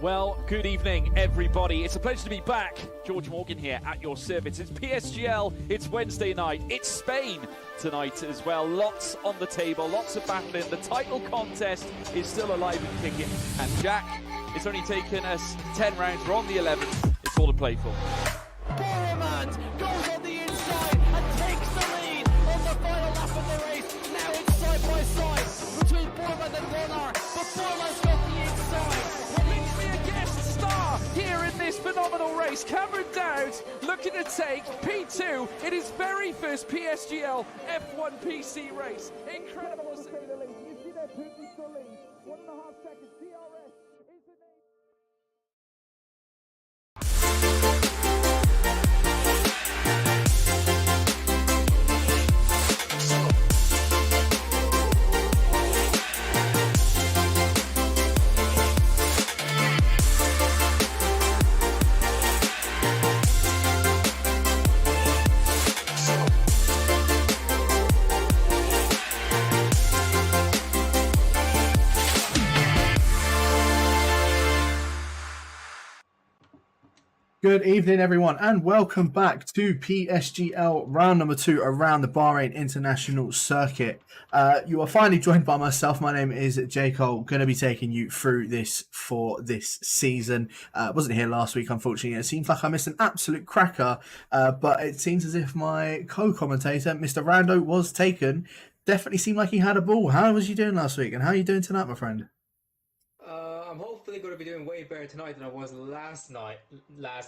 Well, good evening, everybody. It's a pleasure to be back. George Morgan here at your service. It's PSGL, it's Wednesday night, it's Spain tonight as well. Lots on the table, lots of battling. The title contest is still alive and kicking. And Jack, it's only taken us 10 rounds. We're on the 11th. It's all to play for. Boromant goes on the inside and takes the lead on the final lap of the race. Now it's side by side between Boromant and Runner, but Boromant's got the inside. Here in this phenomenal race, Cameron Dowd looking to take P2 in his very first PSGL F1 PC race. Incredible to say the least. You see that Putin's the lead. 1.5 seconds. DRS is the name. Good evening, everyone, and welcome back to PSGL round number 2 around the Bahrain International Circuit. You are finally joined by myself. My name is J. Cole, going to be taking you through this for this season. Wasn't here last week, unfortunately. It seems like I missed an absolute cracker, but it seems as if my co-commentator, Mr. Rando, was taken. Definitely seemed like he had a ball. How was you doing last week, and how are you doing tonight, my friend? I'm hopefully going to be doing way better tonight than I was last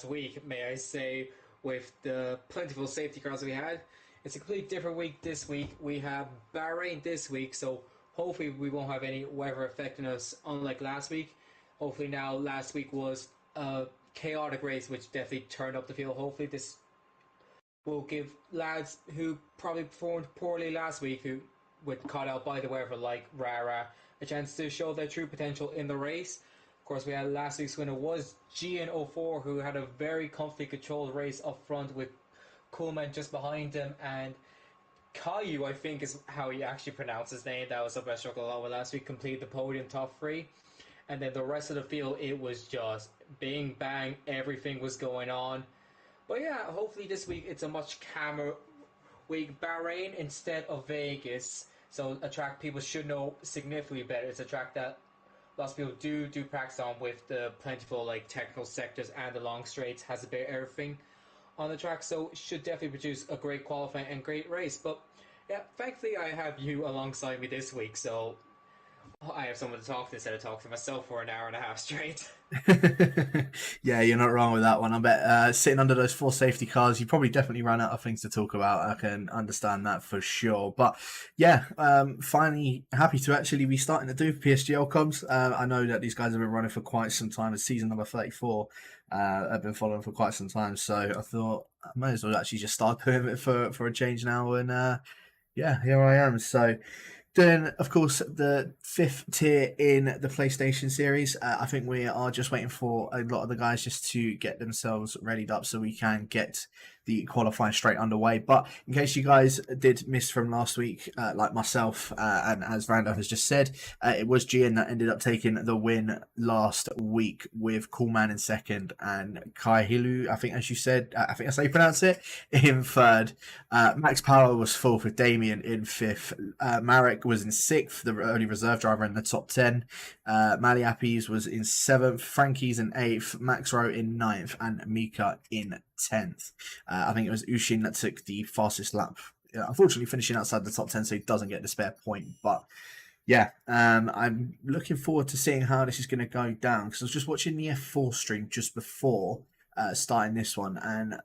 week, may I say, with the plentiful safety cars we had. It's a completely different week this week. We have Bahrain this week, so hopefully we won't have any weather affecting us, unlike last week. Hopefully now, last week was a chaotic race, which definitely turned up the field. Hopefully this will give lads who probably performed poorly last week, who were caught out by the weather, like Rara, a chance to show their true potential in the race. Of course, we had last week's winner was GN04, who had a very comfortably controlled race up front with Coleman just behind him, and Caillou, I think is how he actually pronounced his name. That was something I struggled a lot with last week. Completed the podium top 3, and then the rest of the field, it was just bing bang, everything was going on. But yeah, hopefully this week it's a much calmer week. Bahrain instead of Vegas So a track people should know significantly better. It's a track that lots of people do practice on with the plentiful like technical sectors and the long straights. Has a bit of everything on the track, so should definitely produce a great qualifying and great race. But yeah, thankfully I have you alongside me this week, so I have someone to talk to instead of talking to myself for an hour and a half straight. Yeah, you're not wrong with that one. I bet sitting under those 4 safety cars, you probably definitely ran out of things to talk about. I can understand that for sure. But yeah, finally happy to actually be starting to do PSGL comms. I know that these guys have been running for quite some time. It's season number 34. I've been following for quite some time. So I thought I might as well actually just start doing it for a change now. And yeah, here I am. So doing, of course, the 5th tier in the PlayStation series. I think we are just waiting for a lot of the guys just to get themselves readied up so we can get the qualifying straight underway. But in case you guys did miss from last week, like myself, and as Rando has just said, it was Gian that ended up taking the win last week with Coolman in second and Kai Hilu, I think, as you said, I think that's how you pronounce it, in third. Max Power was fourth with Damien in fifth. Marek was in sixth, the only reserve driver in the top 10. Maliapis was in seventh, Frankie's in eighth, Max Rowe in ninth, and Mika in 10th. I think it was Ushin that took the fastest lap, unfortunately finishing outside the top 10, so he doesn't get the spare point. But yeah, I'm looking forward to seeing how this is going to go down, because I was just watching the F4 stream just before starting this one, and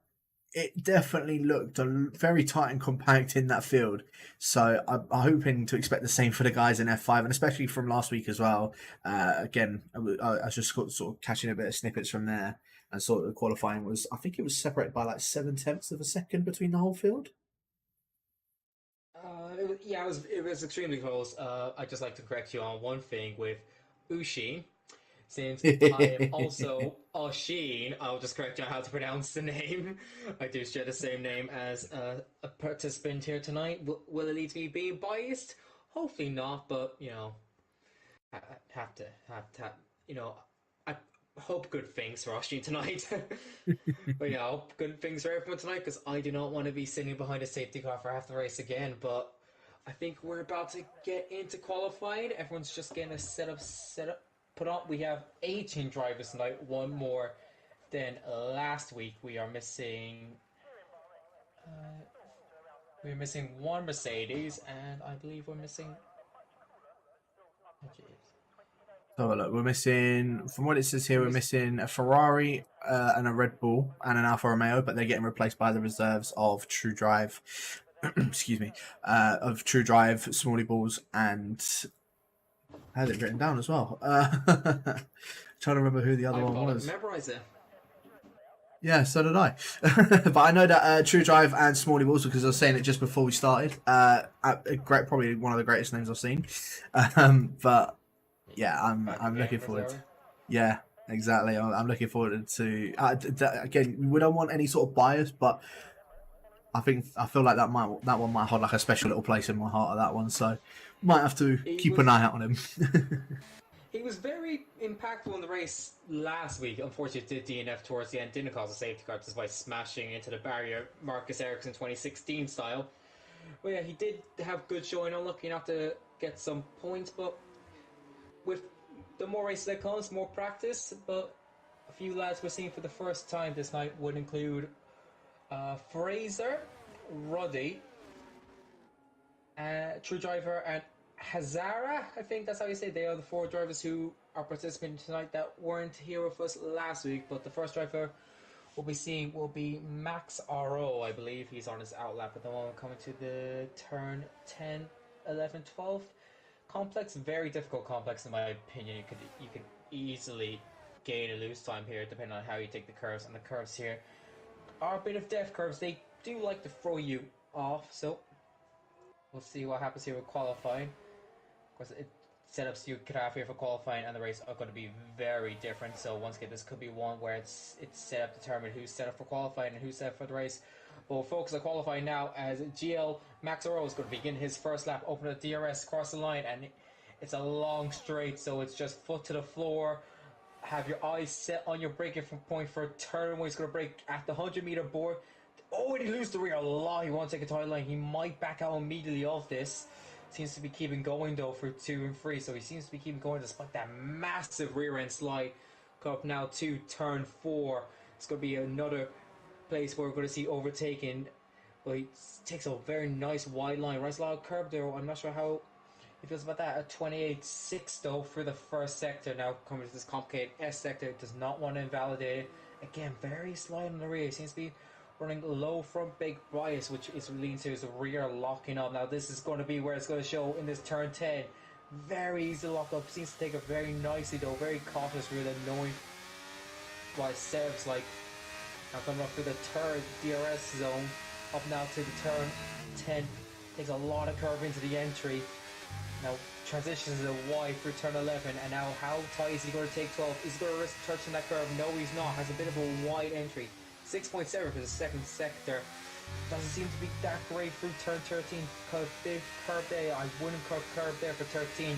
it definitely looked very tight and compact in that field. So I'm hoping to expect the same for the guys in F5, and especially from last week as well. Again, I was just sort of catching a bit of snippets from there, and sort of the qualifying was, I think it was separated by like 7/10 of a second between the whole field. It was extremely close. I'd just like to correct you on one thing with Ushin. Since I am also Oshin, I'll just correct you on how to pronounce the name. I do share the same name as a participant here tonight. Will it lead to me being biased? Hopefully not, but you know, I have to, you know, I hope good things for Oshin tonight. But yeah, I hope good things for everyone tonight, because I do not want to be sitting behind a safety car for half the race again. But I think we're about to get into qualifying. Everyone's just getting a setup put on. We have 18 drivers tonight, one more than last week. We are missing one Mercedes, and I believe we're missing. Oh, jeez. So look, we're missing, from what it says here, we're missing a Ferrari and a Red Bull and an Alfa Romeo, but they're getting replaced by the reserves of True Drive. Excuse me, of True Drive, Smalley Balls, and I had it written down as well. Trying to remember who the other one was. Memorize it. Yeah, so did I. But I know that True Drive and Smalley Balls, because I was saying it just before we started. Probably one of the greatest names I've seen. But yeah, I'm looking forward. Yeah, exactly. I'm looking forward to. Again, we don't want any sort of bias, but I feel like that one might hold like a special little place in my heart of that one. So might have to keep an eye out on him. He was very impactful in the race last week. Unfortunately, did DNF towards the end, didn't cause a safety car despite smashing into the barrier, Marcus Ericsson 2016 style. But yeah, he did have good showing. Unlucky enough to get some points, but with the more races that comes, more practice. But a few lads we're seeing for the first time this night would include Fraser, Ruddy, True Driver, and Hazara, I think that's how you say it. They are the 4 drivers who are participating tonight that weren't here with us last week. But the first driver we'll be seeing will be Max RO, I believe. He's on his outlap at the moment, coming to the turn 10, 11, 12 complex. Very difficult complex in my opinion. You could easily gain or lose time here depending on how you take the curves. And the curves here are a bit of death curves. They do like to throw you off, so we'll see what happens here with qualifying. Of course, setups you could have here for qualifying and the race are going to be very different. So once again, this could be one where it's set up to determine who's set up for qualifying and who's set up for the race. But we'll focus on qualifying now, as GL Max Oro is going to begin his first lap, open the DRS, cross the line, and it's a long straight, so it's just foot to the floor. Have your eyes set on your braking point for a turn where he's going to brake at the 100-meter board. Oh, and he loses the rear a lot. He won't take a tight line. He might back out immediately off this. seems to be keeping going though for 2 and 3, so he seems to be keeping going despite that massive rear end slide. Up now to turn 4. It's going to be another place where we're going to see overtaking. But he takes a very nice wide line. Runs a lot of curb there. I'm not sure how he feels about that. At 28.6 though for the first sector. Now coming to this complicated S sector. Does not want to invalidate it. Again, very slight on the rear. He seems to be running low front big bias, which is leading to his rear locking up. Now this is going to be where it's going to show in this turn 10. Very easy to lock up. Seems to take it very nicely though. Very cautious really, knowing why Seb's like now coming up through the third DRS zone. Up now to the turn 10. Takes a lot of curve into the entry. Now transitions to wide through turn 11. And now how tight is he going to take 12? Is he going to risk touching that curve? No, he's not. Has a bit of a wide entry. 6.7 for the second sector. Doesn't seem to be that great through turn 13. Cut big curve there. I wouldn't cut curve there for 13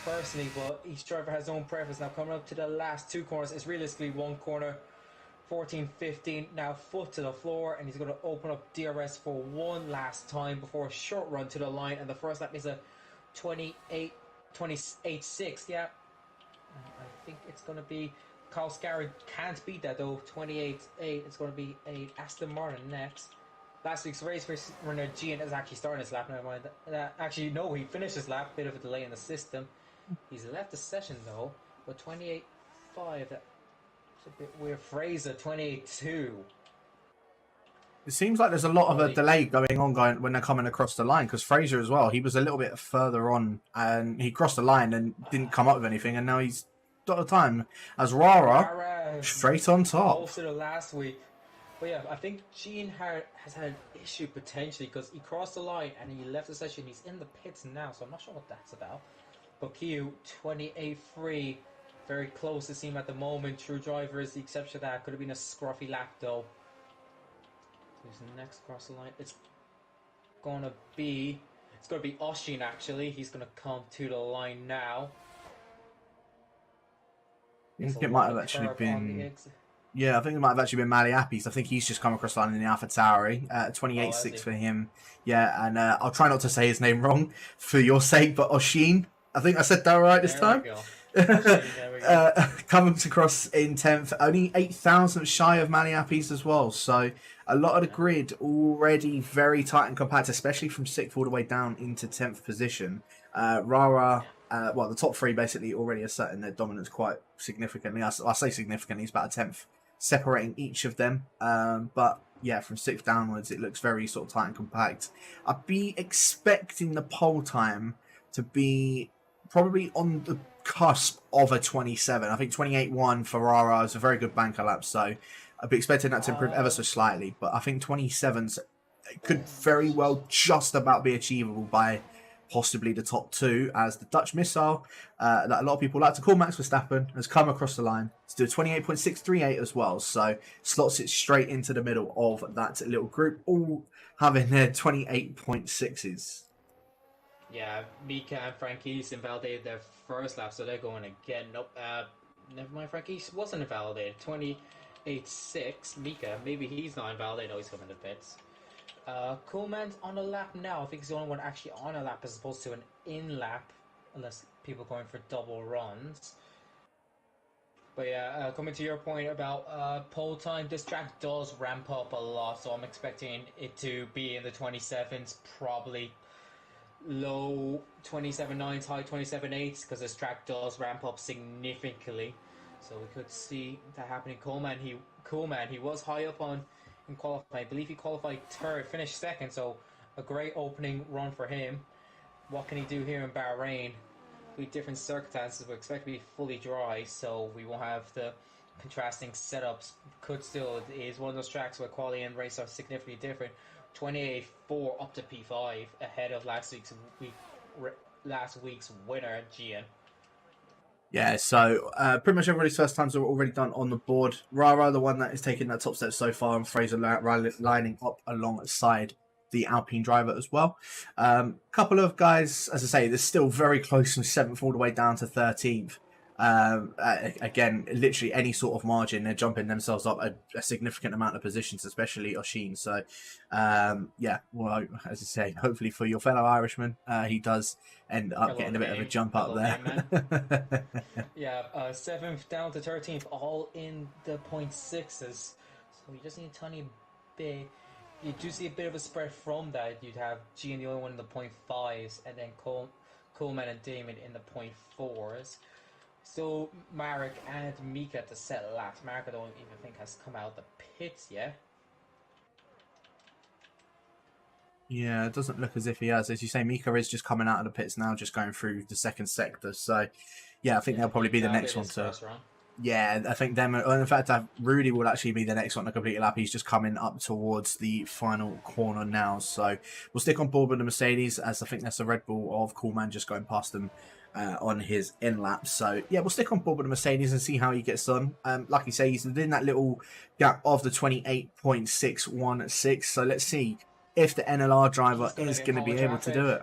personally, but each driver has his own preference. Now coming up to the last 2 corners, it's realistically 1 corner. 14-15, now foot to the floor, and he's going to open up DRS for one last time before a short run to the line, and the first lap is a 28.6. Yeah, I think it's going to be Kyle Scarry can't beat that though. 28.8. It's going to be a Aston Martin next. Last week's race winner Gian is actually starting his lap. Never mind. Actually, no, he finished his lap. Bit of a delay in the system. He's left the session though, but 28.5. It's a bit weird. Fraser 28.2. It seems like there's a lot of a delay going on when they're coming across the line, because Fraser as well, he was a little bit further on and he crossed the line and didn't come up with anything, and now he's got the time as Rara straight on top. Posted it last week. But yeah, I think Gene has had an issue potentially because he crossed the line and he left the session. He's in the pits now, so I'm not sure what that's about. But Q 28.3. Very close to seem at the moment. True driver is the exception to that. Could have been a scruffy lap though. Who's next across the line? It's gonna be Oshin actually. He's gonna come to the line now. I think it might have actually been. Yeah, I think it might have actually been Maliapis. I think he's just come across the line in the AlphaTauri. 28.6 for him. Yeah, and I'll try not to say his name wrong for your sake, but Oshin. I think I said that right this time. Coming across in 10th, only 8,000 shy of Maliapis as well. So a lot of the grid already very tight and compact, especially from 6th all the way down into 10th position. Rara, the top 3 basically already asserting their dominance quite significantly. I say significantly, it's about a 10th separating each of them. But yeah, from 6th downwards, it looks very sort of tight and compact. I'd be expecting the pole time to be probably on the cusp of a 27. I think 28.1 for Rara is a very good banker lap, so I'd be expecting that to improve ever so slightly. But I think 27s could very well just about be achievable by possibly the top 2, as the Dutch missile that a lot of people like to call Max Verstappen has come across the line to do a 28.638 as well. So slots it straight into the middle of that little group, all having their 28.6s. Yeah, Mika and Frankies invalidated their first lap, so they're going again. Nope, never mind, Frankies wasn't invalidated. 28.6. Mika, maybe he's not invalidated. No, he's coming to pits. Coolman's on a lap now. I think he's the only one actually on a lap as opposed to an in lap, unless people going for double runs. But yeah, coming to your point about pole time, this track does ramp up a lot, so I'm expecting it to be in the 27s, probably low 27.9s, high 27.8s, because this track does ramp up significantly. So we could see that happening. Coleman, he was high up in qualifying. I believe he qualified 3rd, finished 2nd, so a great opening run for him. What can he do here in Bahrain? With different circumstances, we expect to be fully dry, so we won't have the contrasting setups. It is one of those tracks where quality and race are significantly different. 28.4 up to P5 ahead of last week's winner, Gian. Yeah, so pretty much everybody's first times are already done on the board. Rara, the one that is taking that top step so far, and Fraser lining up alongside the Alpine driver as well. Couple of guys, as I say, they're still very close from 7th all the way down to 13th. Again, literally any sort of margin, they're jumping themselves up a significant amount of positions, especially Oshin. So, yeah, well, as I say, hopefully for your fellow Irishman, he does end up getting a bit of a jump up there. Game, yeah, 7th down to 13th, all in the 0.6s. So you just need a tiny bit. You do see a bit of a spread from that. You'd have G and the only one in the 0.5s, and then Coleman and Damon in the 0.4s. So Marek and Mika to set laps. Marek, I don't even think has come out the pits yet. Yeah, it doesn't look as if he has. As you say, Mika is just coming out of the pits now, just going through the second sector. So, yeah, I think they'll probably be the next one to. Yeah, I think them. In fact, Rudy will actually be the next one to complete a lap. He's just coming up towards the final corner now. So we'll stick on board with the Mercedes, as I think that's a Red Bull of Coolman just going past them on his in lap. So yeah, we'll stick on board with the Mercedes and see how he gets on. Like you say, he's within that little gap of the 28.616. So let's see if the NLR driver is going to be able to do it.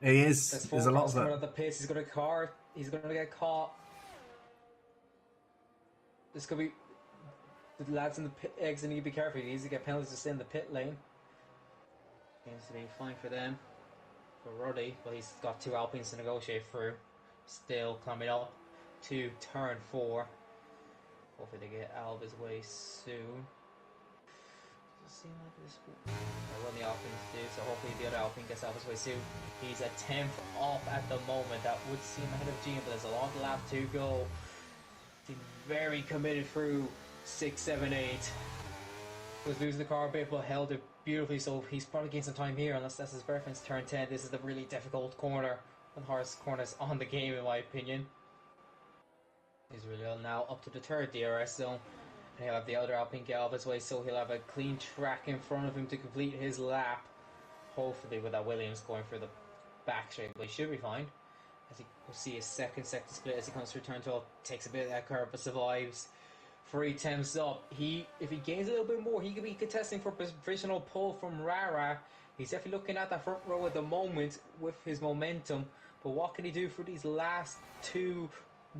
He is. There's a lot of it. The pace. He's going to get caught. This could be the lads in the pit exit need to be careful. He needs to get penalties to stay in the pit lane. Seems to be fine for them. For Ruddy, well, he's got 2 Alpines to negotiate through. Still climbing up to turn 4. Hopefully they get out of his way soon. Doesn't seem like this what the Alpines do, so hopefully the other Alpine gets out of his way soon. He's a 10th off at the moment. That would seem ahead of Gene, but there's a long lap to go. Very committed through 6, 7, 8. Was losing the car a bit, but held it beautifully, so he's probably gained some time here, unless that's his preference. Turn 10, this is the really difficult corner, one of the hardest corners on the game in my opinion. He's really now up to the 3rd DRS zone, and he'll have the other Alpine get out of his way, so he'll have a clean track in front of him to complete his lap. Hopefully with that Williams going for the back straight, but he should be fine. As we'll see his second sector split as he comes through turn 12, takes a bit of that curve but survives. 3 attempts up. If he gains a little bit more, he could be contesting for provisional pole from Rara. He's definitely looking at that front row at the moment with his momentum. But what can he do for these last 2,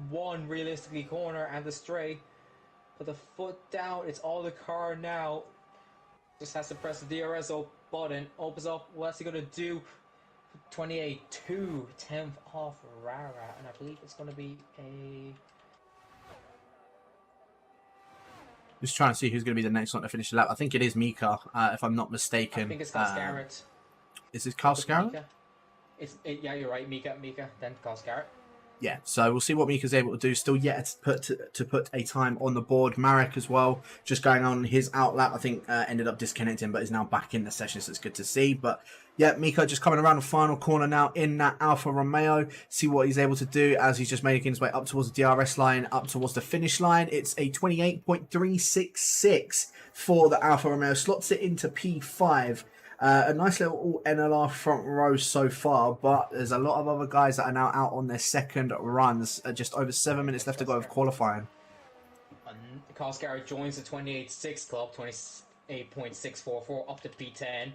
1 realistically corner and the straight? Put the foot down. It's all the car now. Just has to press the DRS button. Opens up. What's he gonna do? 28, 2, 10th off Rara, and I believe it's going to be a... Just trying to see who's going to be the next one to finish the lap. I think it is Mika, if I'm not mistaken. I think it's Carl Garrett. Is it Carl Garrett? Yeah, you're right, Mika, then Carl Garrett. Yeah, so we'll see what Mika's able to do. Still yet to put a time on the board. Marek as well, just going on his outlap. I think ended up disconnecting, but is now back in the session, so it's good to see. But yeah, Mika just coming around the final corner now in that Alfa Romeo. See what he's able to do as he's just making his way up towards the DRS line, up towards the finish line. It's a 28.366 for the Alfa Romeo. Slots it into P5. A nice little NLR front row so far, but there's a lot of other guys that are now out on their second runs. Just over 7 minutes left to go of qualifying. Carl Garrett joins the 28.6 club, 28.644 up to P10.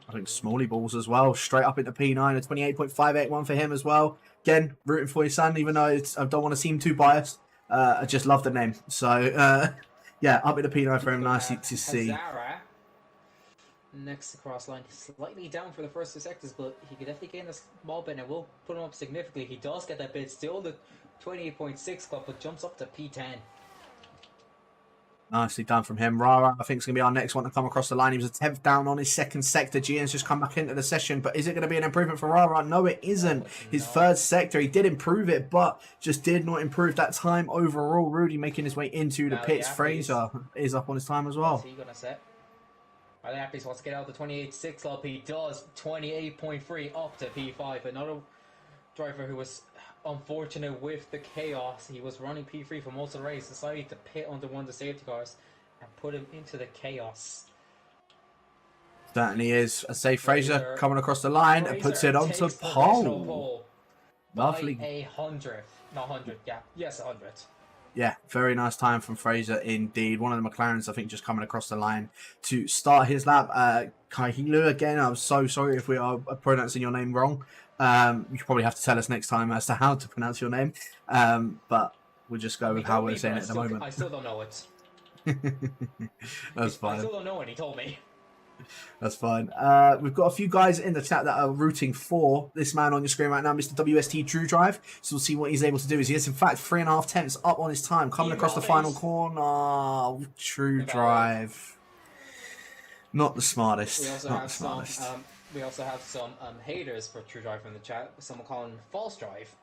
I think Smalley Balls as well, straight up into P9, a 28.581 for him as well. Again, rooting for his son, even though I don't want to seem too biased. I just love the name. So, yeah, up into P9 for him, nice to see. Next across line, slightly down for the first 2 sectors, but he could definitely gain a small bit and will put him up significantly. He does get that bit, still the 28.6 club, but jumps up to P10. Nicely done from him. Rara, I think, is going to be our next one to come across the line. He was a 10th down on his second sector. GN's just come back into the session, but is it going to be an improvement for Rara? No, it isn't. His third sector, he did improve it, but just did not improve that time overall. Rudy making his way into the pits. Fraser is up on his time as well. What's he going to set? Well, Appies wants to get out the 28.6 club. He does. 28.3 up to P5. Another driver who was unfortunate with the chaos. He was running P3 for most of the race. Decided to pit under one of the safety cars and put him into the chaos. Certainly is. I say Fraser coming across the line and puts it onto pole. Lovely. A 100th. Not 100. Yeah. Yes, 100th. Yeah, very nice time from Fraser indeed. One of the McLarens, I think, just coming across the line to start his lap. Kaihilu again, I'm so sorry if we are pronouncing your name wrong. You probably have to tell us next time as to how to pronounce your name. But we'll just go with how we're saying it at the moment. I still don't know it. That's fine. I still don't know it, he told me. That's fine. We've got a few guys in the chat that are rooting for this man on your screen right now, Mr. WST True Drive. So we'll see what he's able to do. He is, in fact, 3.5 tenths up on his time, coming across the final corner. True Drive. Not the smartest. We also Not have the smartest. some haters for True Drive in the chat. Someone calling False Drive.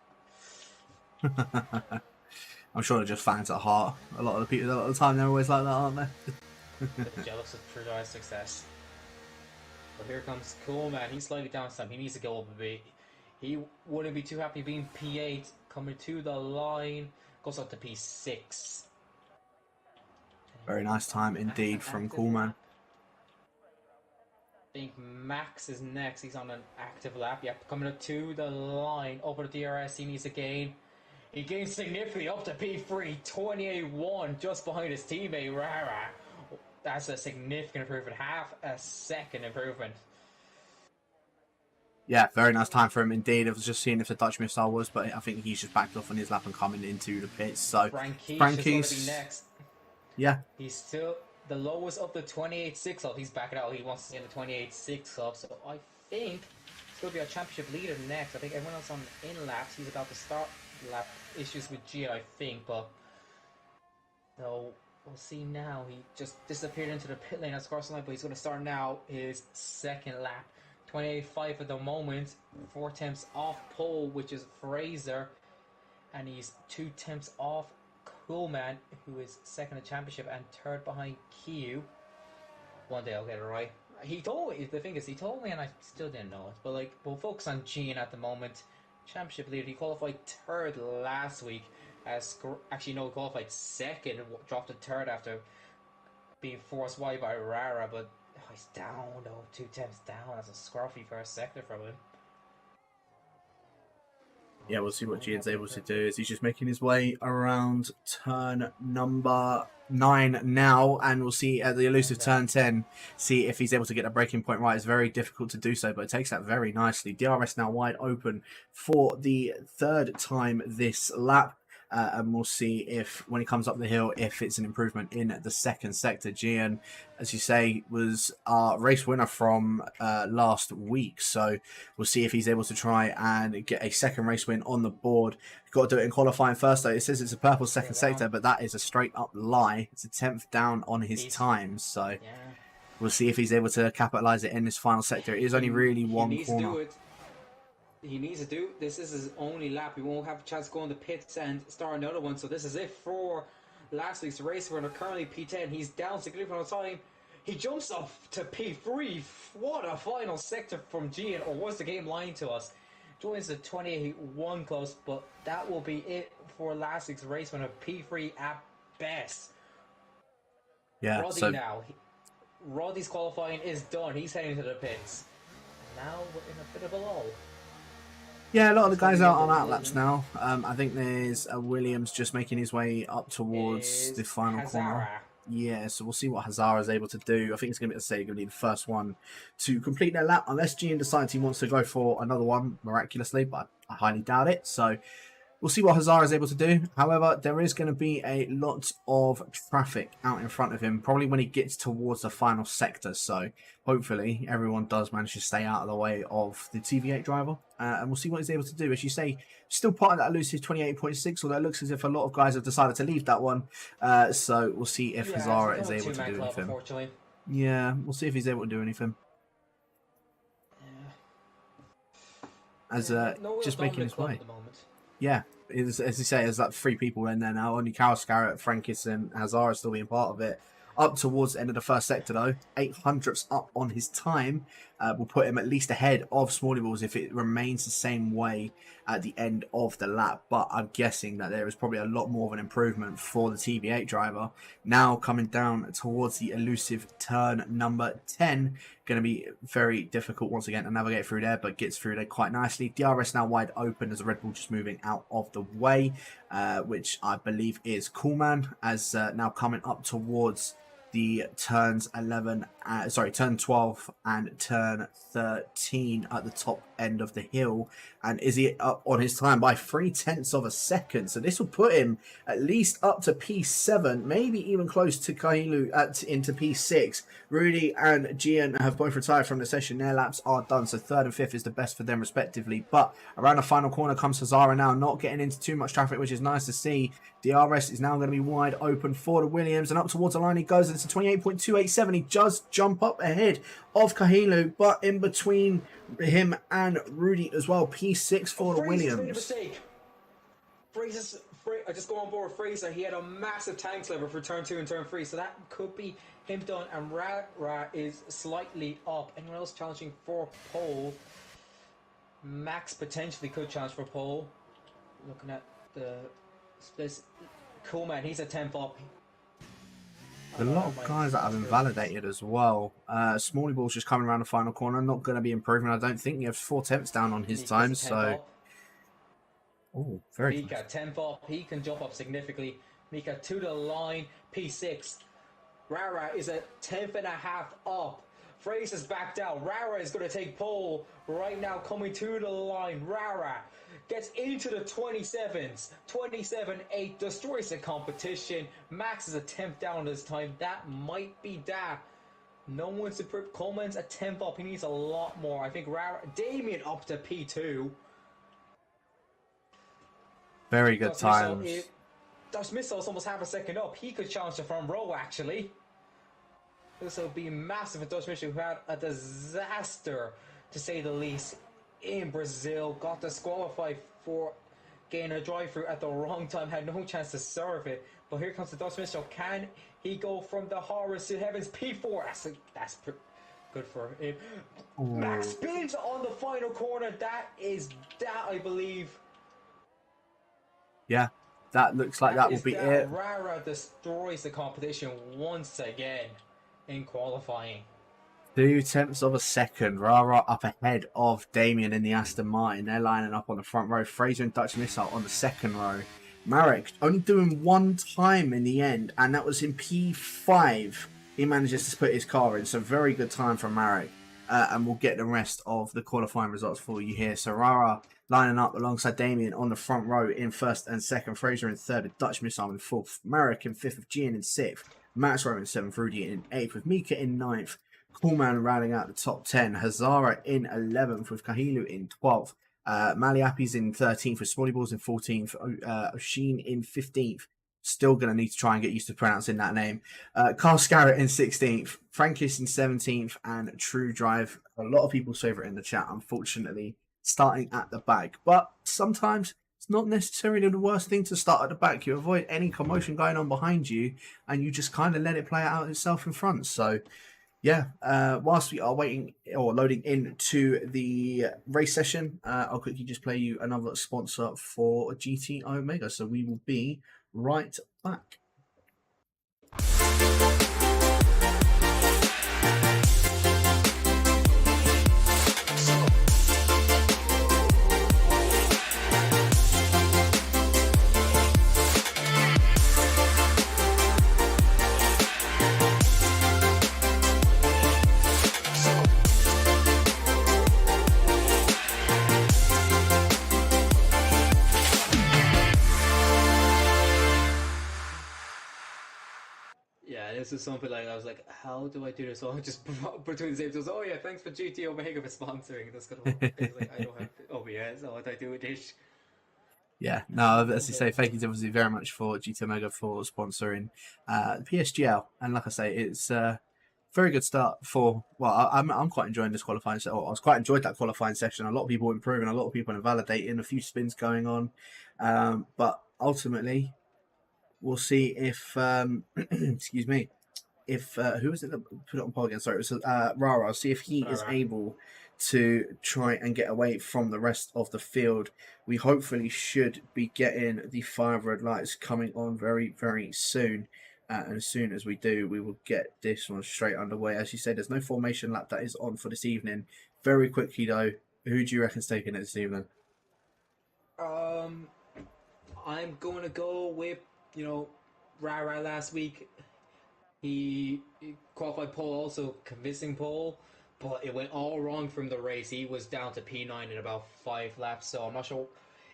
I'm sure they're just fans at heart. A lot of the time, they're always like that, aren't they? Jealous of True Drive's success. But here comes Coleman. He's slightly down some. He needs to go up a bit. He wouldn't be too happy being P8. Coming to the line. Goes up to P6. Very nice time indeed from Coleman. I think Max is next. He's on an active lap. Yep, coming up to the line. Over the DRS. He needs to gain. He gains significantly up to P3. 28.1 just behind his teammate Rara. That's a significant improvement. Half a second improvement. Yeah, very nice time for him indeed. I was just seeing if the Dutch missile was, but I think he's just backed off on his lap and coming into the pits. So Frankie's going to be next. Yeah. He's still the lowest of the 28.6 up. He's backing out. He wants to see the 28.6 up. So I think it's going to be a championship leader next. I think everyone else on in laps. He's about to start lap issues with G, I think, but so we'll see now. He just disappeared into the pit lane at crossing line, but he's going to start now his second lap. 28.5 at the moment. 4 tenths off pole, which is Fraser, and he's 2 tenths off Coolman, who is second in the championship and third behind Q. One day I'll get it right. He told me, the thing is, he told me and I still didn't know it, but like, we'll focus on Gian at the moment. Championship leader. He qualified third last week. Actually, no, he qualified second. Dropped to third after being forced wide by Rara, but he's down though. 2 tenths down. That's a scruffy first sector from him. Yeah, we'll see what Gian's able to do. Is he's just making his way around turn number 9 now, and we'll see at the elusive turn 10, see if he's able to get a breaking point right. It's very difficult to do so, but it takes that very nicely. DRS now wide open for the third time this lap. And we'll see if, when he comes up the hill, if it's an improvement in the second sector. Gian, as you say, was our race winner from last week. So we'll see if he's able to try and get a second race win on the board. You've got to do it in qualifying first, though. It says it's a purple second sector, but that is a straight up lie. It's a 10th down on his time. So we'll see if he's able to capitalize it in this final sector. It is only really one corner. He needs to do this. Is his only lap. He won't have a chance to go in the pits and start another one. So this is it for last week's race winner. Currently P10. He's down significant time. He jumps up to P3. What a final sector from Gian. Or was the game lying to us? Joins the 28-1 close, but that will be it for last week's race winner. P3 at best. Yeah. Roddy now. Roddy's qualifying is done. He's heading to the pits. Now we're in a bit of a lull. Yeah, a lot of the guys are on outlaps now. I think there's a Williams just making his way up towards the final corner. Yeah, so we'll see what Hazara is able to do. I think it's going to be the first one to complete their lap, unless Gian decides he wants to go for another one miraculously, but I highly doubt it. So we'll see what Hazara is able to do. However, there is going to be a lot of traffic out in front of him, probably when he gets towards the final sector. So hopefully everyone does manage to stay out of the way of the TV8 driver. And we'll see what he's able to do. As you say, still part of that elusive 28.6, although it looks as if a lot of guys have decided to leave that one. So we'll see if Hazara is able to do anything. Yeah, we'll see if he's able to do anything. As just making his way. Yeah, as you say, there's like 3 people in there now. Only Carl Scarrett, Frankis, and Hazara still being part of it. Up towards the end of the first sector, though. 800ths up on his time. will put him at least ahead of Smalley Balls if it remains the same way at the end of the lap. But I'm guessing that there is probably a lot more of an improvement for the TB8 driver. Now coming down towards the elusive turn number 10. Going to be very difficult once again to navigate through there, but gets through there quite nicely. DRS now wide open as the Red Bull just moving out of the way, which I believe is Coolman, as now coming up towards the turn 12 and turn 13 at the top end of the hill, and Izzy up on his time by 0.3 of a second. So this will put him at least up to P7, maybe even close to Kailu into P6. Rudy and Gian have both retired from the session. Their laps are done, so 3rd and 5th is the best for them respectively. But around the final corner comes Hazara now, not getting into too much traffic, which is nice to see. DRS is now going to be wide open for the Williams, and up towards the line he goes, and it's a 28.287. He does jump up ahead of Kahilu, but in between him and Rudy as well. P6 for the Williams. Made a mistake. I just go on board Fraser. He had a massive tank sliver for turn 2 and turn 3, so that could be him done. And Ra is slightly up. Anyone else challenging for pole? Max potentially could challenge for pole. Looking at the splits. Cool man, he's a 10th up. A lot of guys that have been validated as well. Smalley Ball's just coming around the final corner. Not going to be improving, I don't think. He has 4/10 down on his time, so... Oh, very Mika, 10th up. He can jump up significantly. Mika to the line. P6. Rara is a 10th and a half up. Fraser's back down. Rara is going to take pole right now, coming to the line. Rara gets into the 27s. 27-8, destroys the competition. Max is a 10th down this time. That might be that. No one's improved. Coleman's a 10th up. He needs a lot more. I think Rara... Damien up to P2. Very good times. Dutch Missile's almost half a second up. He could challenge the front row, actually. This will be massive for Dutch Missile, who had a disaster, to say the least, in Brazil. Got disqualified for getting a drive-through at the wrong time. Had no chance to serve it. But here comes the Dutch Missile. Can he go from the horrors to heavens? P4. That's good for him. Ooh. Max spins on the final corner. That, I believe... Yeah, that looks like that will be it. Rara destroys the competition once again in qualifying. 0.2 of a second. Rara up ahead of Damien in the Aston Martin. They're lining up on the front row. Fraser and Dutch Missile on the second row. Marek only doing one time in the end, and that was in P5. He manages to put his car in, so very good time from Marek. And we'll get the rest of the qualifying results for you here. So Rara lining up alongside Damien on the front row in 1st and 2nd. Fraser in 3rd, with Dutch Missile in 4th. Marek in 5th, with Gian in 6th. Max Rowe in 7th, Rudy in 8th, with Mika in 9th. Coolman rounding out the top 10. Hazara in 11th, with Kahilu in 12th. Maliapi's in 13th, with Smalley Balls in 14th. Oshin in 15th. Still going to need to try and get used to pronouncing that name. Carl Scarrett in 16th. Frankis in 17th. And True Drive, a lot of people's favourite in the chat, unfortunately, starting at the back. But sometimes it's not necessarily the worst thing to start at the back. You avoid any commotion going on behind you, and you just kind of let it play out itself in front. So, yeah, whilst we are waiting or loading into the race session, I'll quickly just play you another sponsor for GT Omega. So we will be right back. This is something like I was like, how do I do this? So I just between the same tools. Oh yeah, thanks for GT Omega for sponsoring. That's kind of like I don't have OBS. So what do I do with this? Yeah, no, as you say, thank you obviously very much for GT Omega for sponsoring PSGL. And like I say, it's a very good start for, well, I'm quite enjoying this qualifying session. I was quite enjoyed that qualifying session. A lot of people improving, a lot of people invalidating, a few spins going on. But ultimately, we'll see if, excuse me, if who was it that put it on pole again? Sorry, it was Rara. See if he is able to try and get away from the rest of the field. We hopefully should be getting the 5 red lights coming on very, very soon. And as soon as we do, we will get this one straight underway. As you said, there's no formation lap that is on for this evening. Very quickly, though, who do you reckon's taking it this evening? I'm going to go with, Rara last week. He qualified pole, also convincing pole, but it went all wrong from the race. He was down to P9 in about 5 laps, so I'm not sure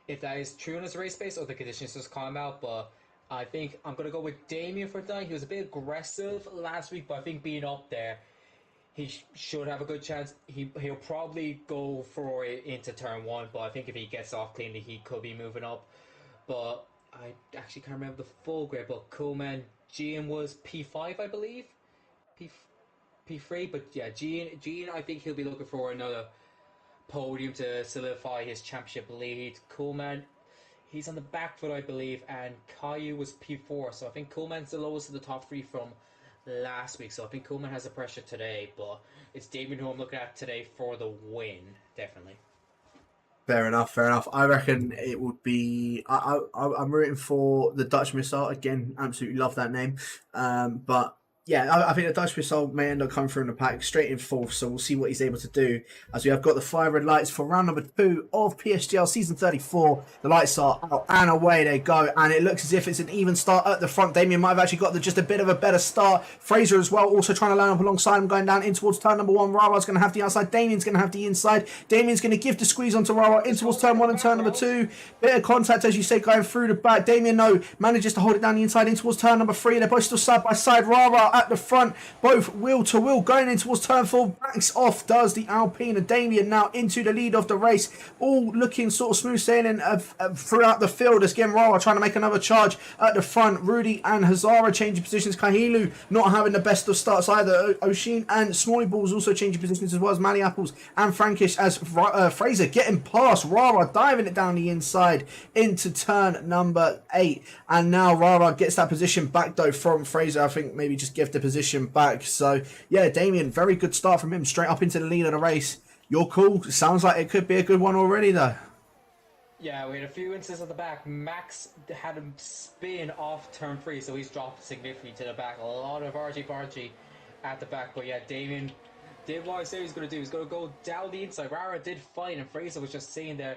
if that is true in his race pace or the conditions just came out, but I think I'm going to go with Damien for tonight. He was a bit aggressive last week, but I think being up there, he should have a good chance. He'll probably go for it into turn 1, but I think if he gets off cleanly, he could be moving up. But I actually can't remember the full grade, but Coleman, Gian was P5, I believe? P3, but yeah, Gian, I think he'll be looking for another podium to solidify his championship lead. Coleman, he's on the back foot, I believe, and Caillou was P4, so I think Coleman's the lowest of the top 3 from last week, so I think Coleman has the pressure today, but it's Damien who I'm looking at today for the win, definitely. Fair enough, fair enough. I reckon it would be. I'm rooting for the Dutch Missile again. Absolutely love that name. But yeah, I think the Dutch Missile may end up coming through in the pack straight in 4th. So we'll see what he's able to do. As we have got the 5 red lights for round number 2 of PSGL season 34. The lights are out and away they go, and it looks as if it's an even start at the front. Damien might have actually got just a bit of a better start. Fraser as well, also trying to line up alongside him, going down in towards turn number 1. Rara's going to have the outside. Damien's going to have the inside. Damien's going to give the squeeze onto Rara in towards turn 1 and turn number 2. Bit of contact, as you say, going through the back. Damien, no, manages to hold it down the inside in towards turn number 3. They're both still side by side. Rara at the front, both wheel to wheel, going in towards turn 4. Backs off does the Alpine, and Damien now into the lead of the race. All looking sort of smooth sailing throughout the field. As again, Rara trying to make another charge at the front. Rudy and Hazara changing positions. Kahilu not having the best of starts either. Oshin and Smalley Balls also changing positions, as well as Mally Apples and Frankish, as Fraser getting past Rara, diving it down the inside into turn number 8. And now Rara gets that position back though from Fraser. I think maybe just give the position back. So yeah, Damien, very good start from him, straight up into the lead of the race. You're cool. Sounds like it could be a good one already though. Yeah, we had a few instances at the back. Max had him spin off turn 3, so he's dropped significantly to the back. A lot of argy-bargy at the back, but yeah, Damien did what I said he was going to do. He's going to go down the inside. Rara did fine, and Fraser was just sitting there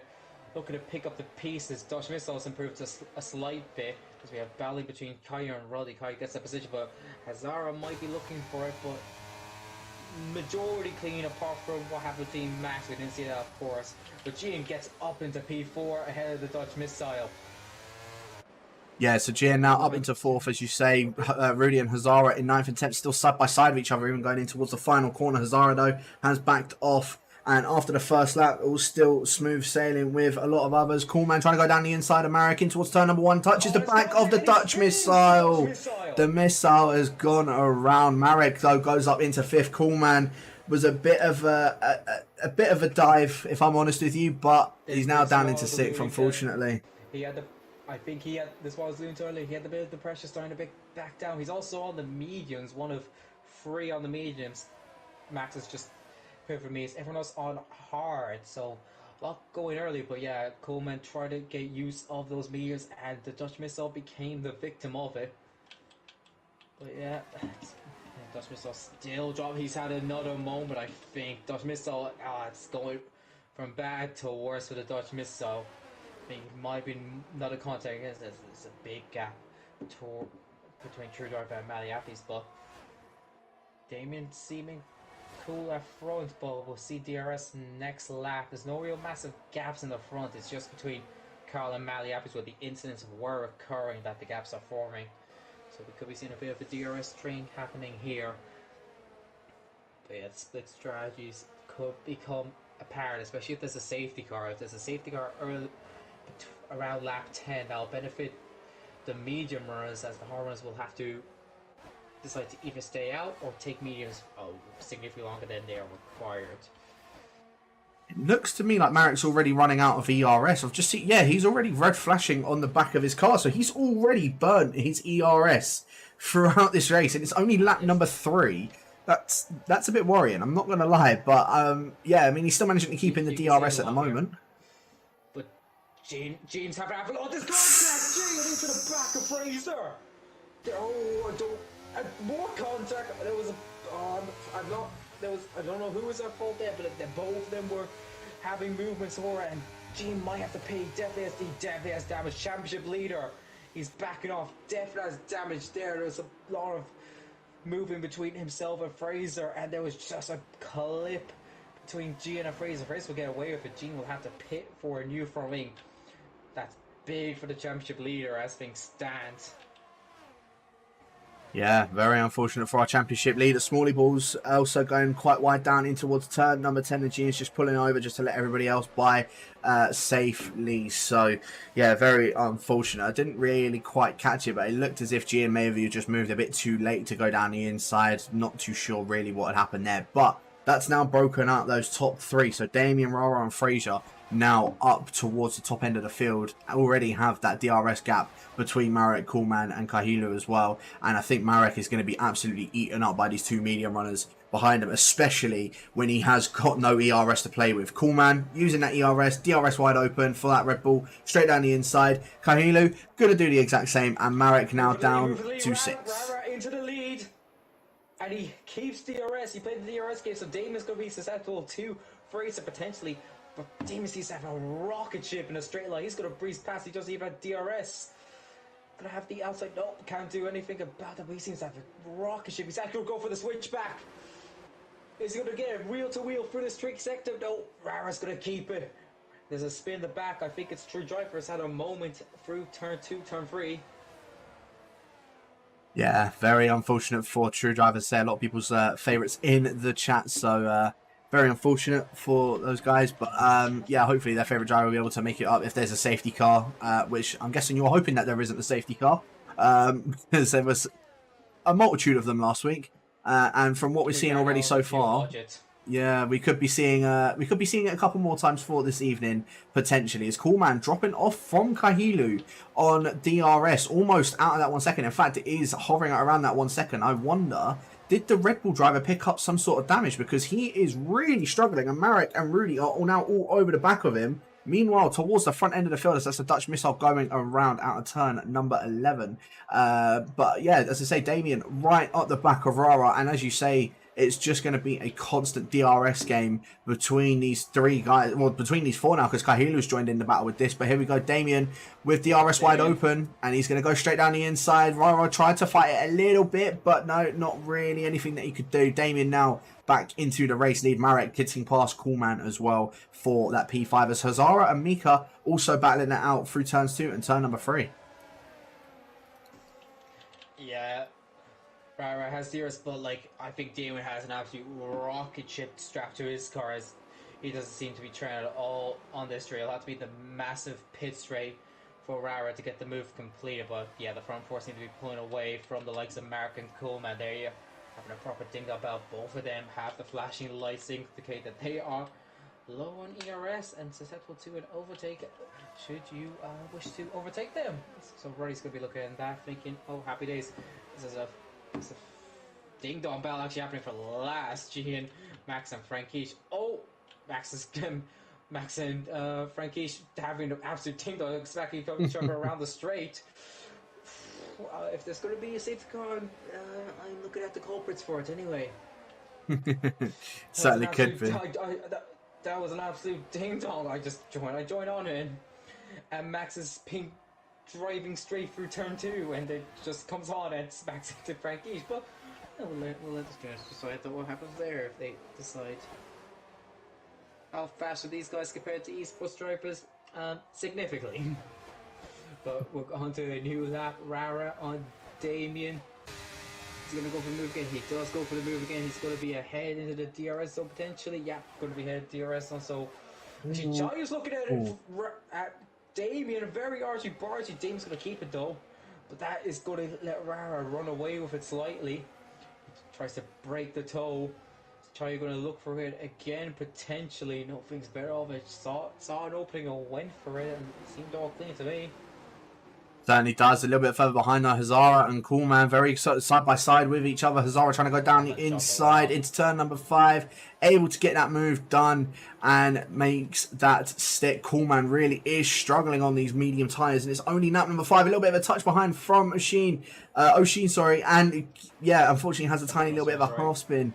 looking to pick up the pieces. Dutch Missiles improved a slight bit, because we have battling between Caillou and Roddy. Caillou gets that position, but Hazara might be looking for it, but majority clean apart from what happened with Team Max. We didn't see that, of course. But Gian gets up into P4 ahead of the Dutch Missile. Yeah, so Gian now up into 4th, as you say. Rudy and Hazara in 9th and 10th, still side by side of each other, even going in towards the final corner. Hazara, though, has backed off. And after the first lap, it was still smooth sailing with a lot of others. Coolman trying to go down the inside of Marek in towards turn number 1. Touches the back of the Dutch Missile. The missile has gone around. Marek, though, goes up into 5th. Coolman was a bit of a dive, if I'm honest with you, but he's now down into 6th, unfortunately. I think he had, this was alluding to earlier, he had a bit of the pressure starting to back down. He's also on the mediums, one of 3 on the mediums. Max is just for me, everyone else on hard, so a lot going early, but yeah, Coleman tried to get use of those mediums, and the Dutch Missile became the victim of it. But yeah, Dutch Missile still dropped. He's had another moment, I think. Dutch Missile, it's going from bad to worse for the Dutch Missile. I think it might be another contact against this. There's a big gap between Trudorf and Maliapis, but Damien seeming cool at front, but we'll see DRS next lap. There's no real massive gaps in the front. It's just between Carl and Maliapis where the incidents were occurring that the gaps are forming. So we could be seeing a bit of a DRS train happening here. But yeah, split strategies could become apparent, especially if there's a safety car. If there's a safety car early, around lap 10, that'll benefit the medium runners, as the hard runners will have to decide to either stay out or take mediums significantly longer than they are required. It looks to me like Marek's already running out of ERS. I've just seen, yeah, he's already red flashing on the back of his car, so he's already burnt his ERS throughout this race, and it's only lap number 3. That's a bit worrying. I'm not going to lie, but yeah, I mean, he's still managing to keep in the DRS at the moment. But Gene's having oh, this contact! Gene into the back of Fraser. Oh, more contact. There was I don't know who was at fault there, but both of them were having movements for it, and Gene might have to pay. Definitely has damage. Championship leader. He's backing off. Definitely has damage there. There's a lot of moving between himself and Fraser, and there was just a clip between Gene and Fraser. Fraser will get away with it. Gene will have to pit for a new front wing. That's big for the championship leader as things stand. Yeah, very unfortunate for our championship leader. Smalley Ball's also going quite wide down in towards turn number 10, and Gene's just pulling over just to let everybody else by safely. So, yeah, very unfortunate. I didn't really quite catch it, but it looked as if Gene may have just moved a bit too late to go down the inside. Not too sure really what had happened there, but that's now broken out those top 3. So Damien, Rara and Fraser now up towards the top end of the field, already have that DRS gap between Marek, Coolman and Kahilu as well, and I think Marek is going to be absolutely eaten up by these 2 medium runners behind him, especially when he has got no ERS to play with. Coolman using that DRS wide open for that Red Bull, straight down the inside. Kahilu going to do the exact same, and Marek now down to 6. Rara into the lead, and he keeps DRS. He played the DRS game, so Damon's going to be susceptible to Fraser potentially. But Damon seems to have a rocket ship in a straight line. He's going to breeze past. He doesn't even have DRS. Going to have the outside. No, can't do anything about that. But he seems to have a rocket ship. He's actually going to go for the switchback. Is he going to get it wheel to wheel through this trick sector? No, Rara's going to keep it. There's a spin in the back. I think it's True Driver has had a moment through turn 2, turn 3. Yeah, very unfortunate for True Driver. Say a lot of people's favourites in the chat. So, very unfortunate for those guys, but yeah, hopefully their favourite driver will be able to make it up if there's a safety car, which I'm guessing you're hoping that there isn't a safety car, because there was a multitude of them last week, and from what we're seeing already so far, yeah, we could be seeing it a couple more times for this evening potentially. Is Coolman dropping off from Kahilu on DRS, almost out of that 1 second. In fact, it is hovering around that 1 second. I wonder, did the Red Bull driver pick up some sort of damage? Because he is really struggling, and Marek and Rudy are now all over the back of him. Meanwhile, towards the front end of the field, that's a Dutch missile going around out of turn number 11. But yeah, as I say, Damien right up the back of Rara, and as you say, it's just going to be a constant DRS game between these 3 guys. Well, between these 4 now, because Kahilu's joined in the battle with this. But here we go, Damien with DRS wide open, and he's going to go straight down the inside. Rara tried to fight it a little bit, but no, not really anything that he could do. Damien now back into the race lead. Marek getting past Coolman as well for that P5, as Hazara and Mika also battling it out through turns 2 and turn number 3. Yeah. Rara has DRS, but like I think Damon has an absolute rocket ship strapped to his car, as he doesn't seem to be trying at all on this straight. It'll have to be the massive pit straight for Rara to get the move completed. But yeah, the front 4 seem to be pulling away from the likes of Mark and Coleman. There you having a proper ding about. Both of them have the flashing lights indicate that they are low on ERS and susceptible to an overtake should you wish to overtake them. So Roddy's going to be looking at that thinking, oh, happy days. This is a ding dong bell actually happening for last. Gian, Max and Frankish. Oh, Max and Frankish having an absolute ding dong, expecting each other around the straight. If there's going to be a safety car, I'm looking at the culprits for it anyway. Certainly could be. That was an absolute ding dong. I joined on in, and Max is driving straight through turn 2, and it just comes on and smacks into Frankish. But we'll let the students decide what happens there if they decide. How fast are these guys compared to esports drivers? Significantly. But we're on to a new lap. Rara on Damien. He's going to go for the move again. He does go for the move again. He's going to be ahead into the DRS zone potentially. Yeah, going to be ahead DRS zone. So actually, Johnny's looking at it at Damien, a very archy-bargy. Damien's going to keep it though, but that is going to let Rara run away with it slightly. He tries to break the toe. Try going to look for it again, potentially. Nothing's better of it. Saw an opening and went for it, and it seemed all clean to me. Certainly does. A little bit further behind now, Hazara and Coolman very side by side with each other. Hazara trying to go down the inside into turn number 5, able to get that move done and makes that stick. Coolman really is struggling on these medium tyres, and it's only lap number 5. A little bit of a touch behind from Oshin, sorry, and yeah, unfortunately has a tiny little bit of a half spin.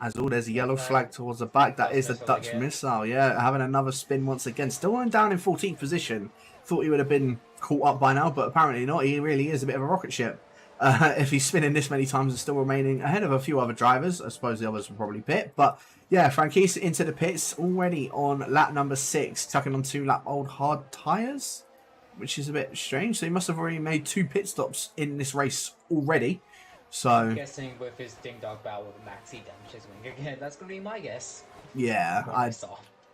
As all, there's a yellow flag towards the back. That is a Dutch missile. Yeah, having another spin once again. Still going down in 14th position. Thought he would have been caught up by now, but apparently not. He really is a bit of a rocket ship. If he's spinning this many times and still remaining ahead of a few other drivers. I suppose the others will probably pit. But yeah, Frankis into the pits already on lap number 6. Tucking on 2 lap old hard tyres, which is a bit strange. So he must have already made 2 pit stops in this race already. So I'm guessing with his ding dog bow with Max, he damaged his wing again. That's going to be my guess. Yeah,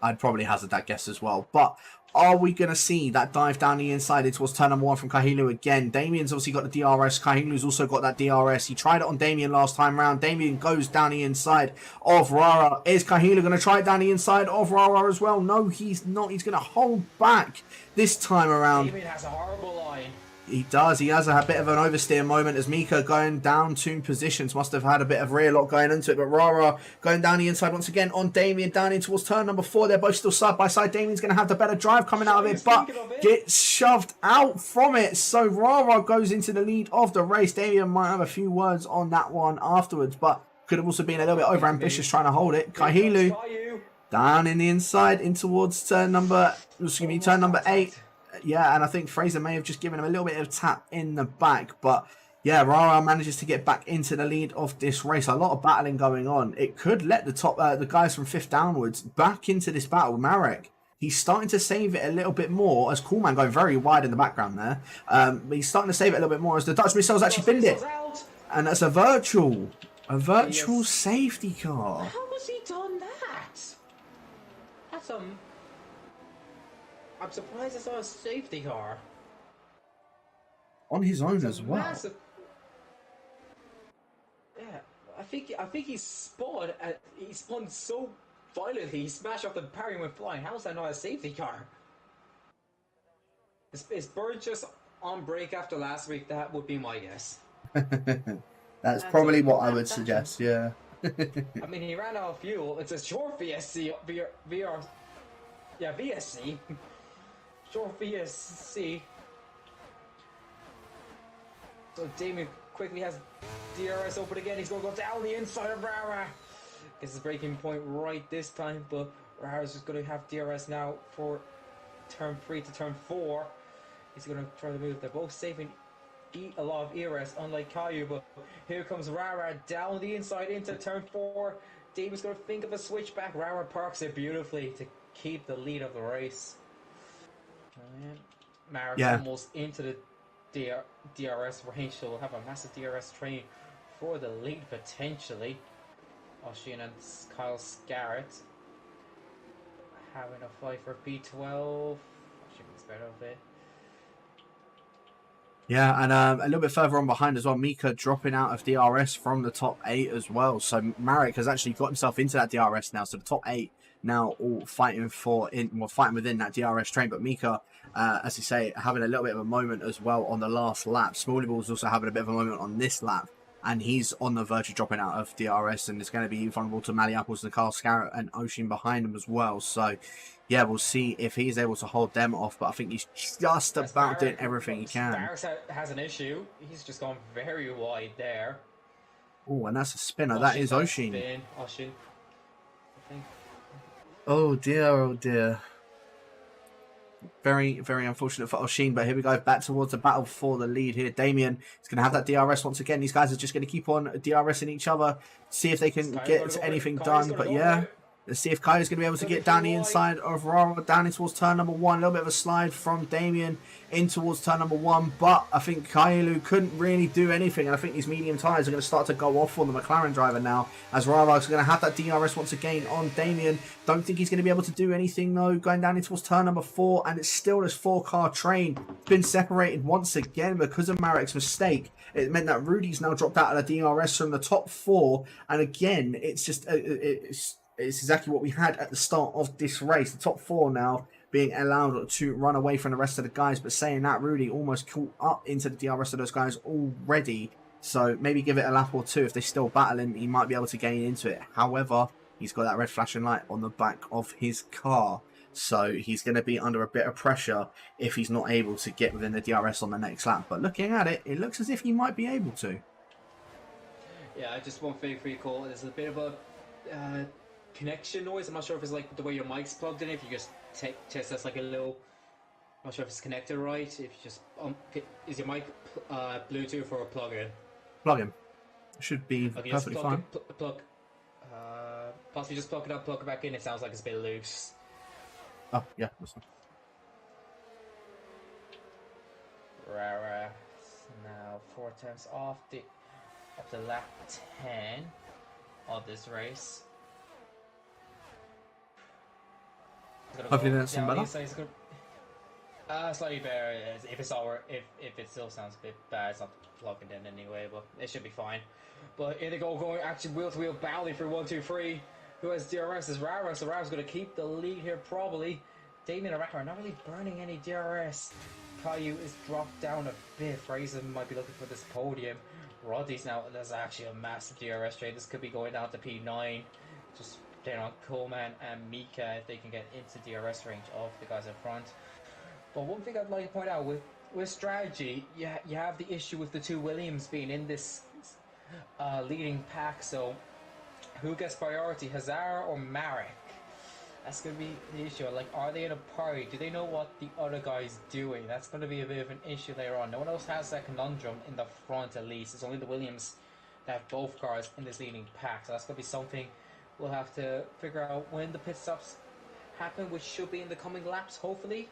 I'd probably hazard that guess as well. But are we going to see that dive down the inside towards turn number 1 from Kahilu again? Damien's obviously got the DRS. Kahilu's also got that DRS. He tried it on Damien last time round. Damien goes down the inside of Rara. Is Kahilu going to try it down the inside of Rara as well? No, he's not. He's going to hold back this time around. Damien has a horrible line. He does. He has a bit of an oversteer moment as Mika going down 2 positions. Must have had a bit of rear lock going into it. But Rara going down the inside once again on Damien down in towards turn number 4. They're both still side by side. Damien's going to have the better drive coming out of it, but gets shoved out from it. So Rara goes into the lead of the race. Damien might have a few words on that one afterwards, but could have also been a little bit over ambitious trying to hold it. Kahilu down in the inside in towards turn number 8. Yeah, and I think Fraser may have just given him a little bit of tap in the back. But yeah, Rara manages to get back into the lead of this race. A lot of battling going on. It could let the guys from 5th downwards back into this battle. Marek, he's starting to save it a little bit more as Coolman going very wide in the background there. But he's starting to save it a little bit more as the Dutch missiles actually binned it. And that's a virtual safety car. How has he done that? That's I'm surprised it's not a safety car. On his own as well. Massive... Yeah, I think he spun so violently. He smashed off the parry and went flying. How is that not a safety car? Is Bird just on break after last week? That would be my guess. That's probably what I would suggest. Yeah. I mean, he ran out of fuel. It's a short VSC. VSC. Short VSC. So Damien quickly has DRS open again. He's going to go down the inside of Rara. Gets his braking point right this time, but Rara's just going to have DRS now for turn 3 to turn 4. He's going to try to move. They're both saving a lot of ERS, unlike Caillou, but here comes Rara down the inside into turn 4. Damien's going to think of a switchback. Rara parks it beautifully to keep the lead of the race. Marek's almost into the DRS range, so we'll have a massive DRS train for the lead potentially. Oshin and Kyle Scarrett having a fight for P12. Oshin is better of it. Yeah, and a little bit further on behind as well, Mika dropping out of DRS from the top 8 as well. So Marek has actually got himself into that DRS now. So the top 8 now all fighting within that DRS train. But Mika, as you say, having a little bit of a moment as well on the last lap. Smalley Ball's also having a bit of a moment on this lap. And he's on the verge of dropping out of DRS. And it's going to be vulnerable to Mally Apples and Carl Scarrett and Oshin behind him as well. So yeah, we'll see if he's able to hold them off. But I think he's just about doing everything he can. Barracks has an issue. He's just gone very wide there. Oh, and that's a spinner. That is Oshin. Oshin. I think. Oh dear, oh dear. Very, very unfortunate for Oshin, but here we go, back towards the battle for the lead here. Damien is going to have that DRS once again. These guys are just going to keep on DRSing each other, see if they can get anything done. But yeah, Let's see if Kai's going to be able to get down the inside of Rara, down in towards turn number 1. A little bit of a slide from Damien in towards turn number 1. But I think Kailu couldn't really do anything. And I think these medium tyres are going to start to go off for the McLaren driver now. As Rara's going to have that DRS once again on Damien. Don't think he's going to be able to do anything though. Going down in towards turn number 4. And it's still this 4-car train. Been separated once again because of Marek's mistake. It meant that Rudy's now dropped out of the DRS from the top 4. And again, it's just... It's exactly what we had at the start of this race. The top 4 now being allowed to run away from the rest of the guys. But saying that, Rudy almost caught up into the DRS of those guys already. So maybe give it a lap or 2. If they're still battling, he might be able to gain into it. However, he's got that red flashing light on the back of his car. So he's going to be under a bit of pressure if he's not able to get within the DRS on the next lap. But looking at it, it looks as if he might be able to. Yeah, just one thing for you, Cole. There's a bit of a... connection noise. I'm not sure if it's like the way your mic's plugged in. If you just test that's like a little. I'm not sure if it's connected right. If you just is your mic Bluetooth or a plug-in? Plug-in. Should be okay, perfectly fine. Possibly just plug it up, plug it back in. It sounds like it's a bit loose. Oh yeah, that's fine. Rara now 4 times off the lap 10 of this race. Hopefully that's some better. Slightly better. If it's all, if it still sounds a bit bad, it's not plugging in anyway, but it should be fine. But here they go, going actually wheel to wheel battling for 1, 2, 3. Who has DRS is Rara, so Rara's going to keep the lead here probably. Damien and Rara are not really burning any DRS. Caillou is dropped down a bit. Fraser might be looking for this podium. Roddy's now, there's actually a massive DRS trade. This could be going down to P9. Just down on Coleman and Mika if they can get into DRS range of the guys in front. But one thing I'd like to point out with strategy, you have the issue with the 2 Williams being in this leading pack. So who gets priority, Hazara or Marek? That's going to be the issue. Like, are they in a party? Do they know what the other guy's doing? That's going to be a bit of an issue later on. No one else has that conundrum in the front, at least. It's only the Williams that have both cars in this leading pack. So that's going to be something we'll have to figure out when the pit stops happen, which should be in the coming laps, hopefully.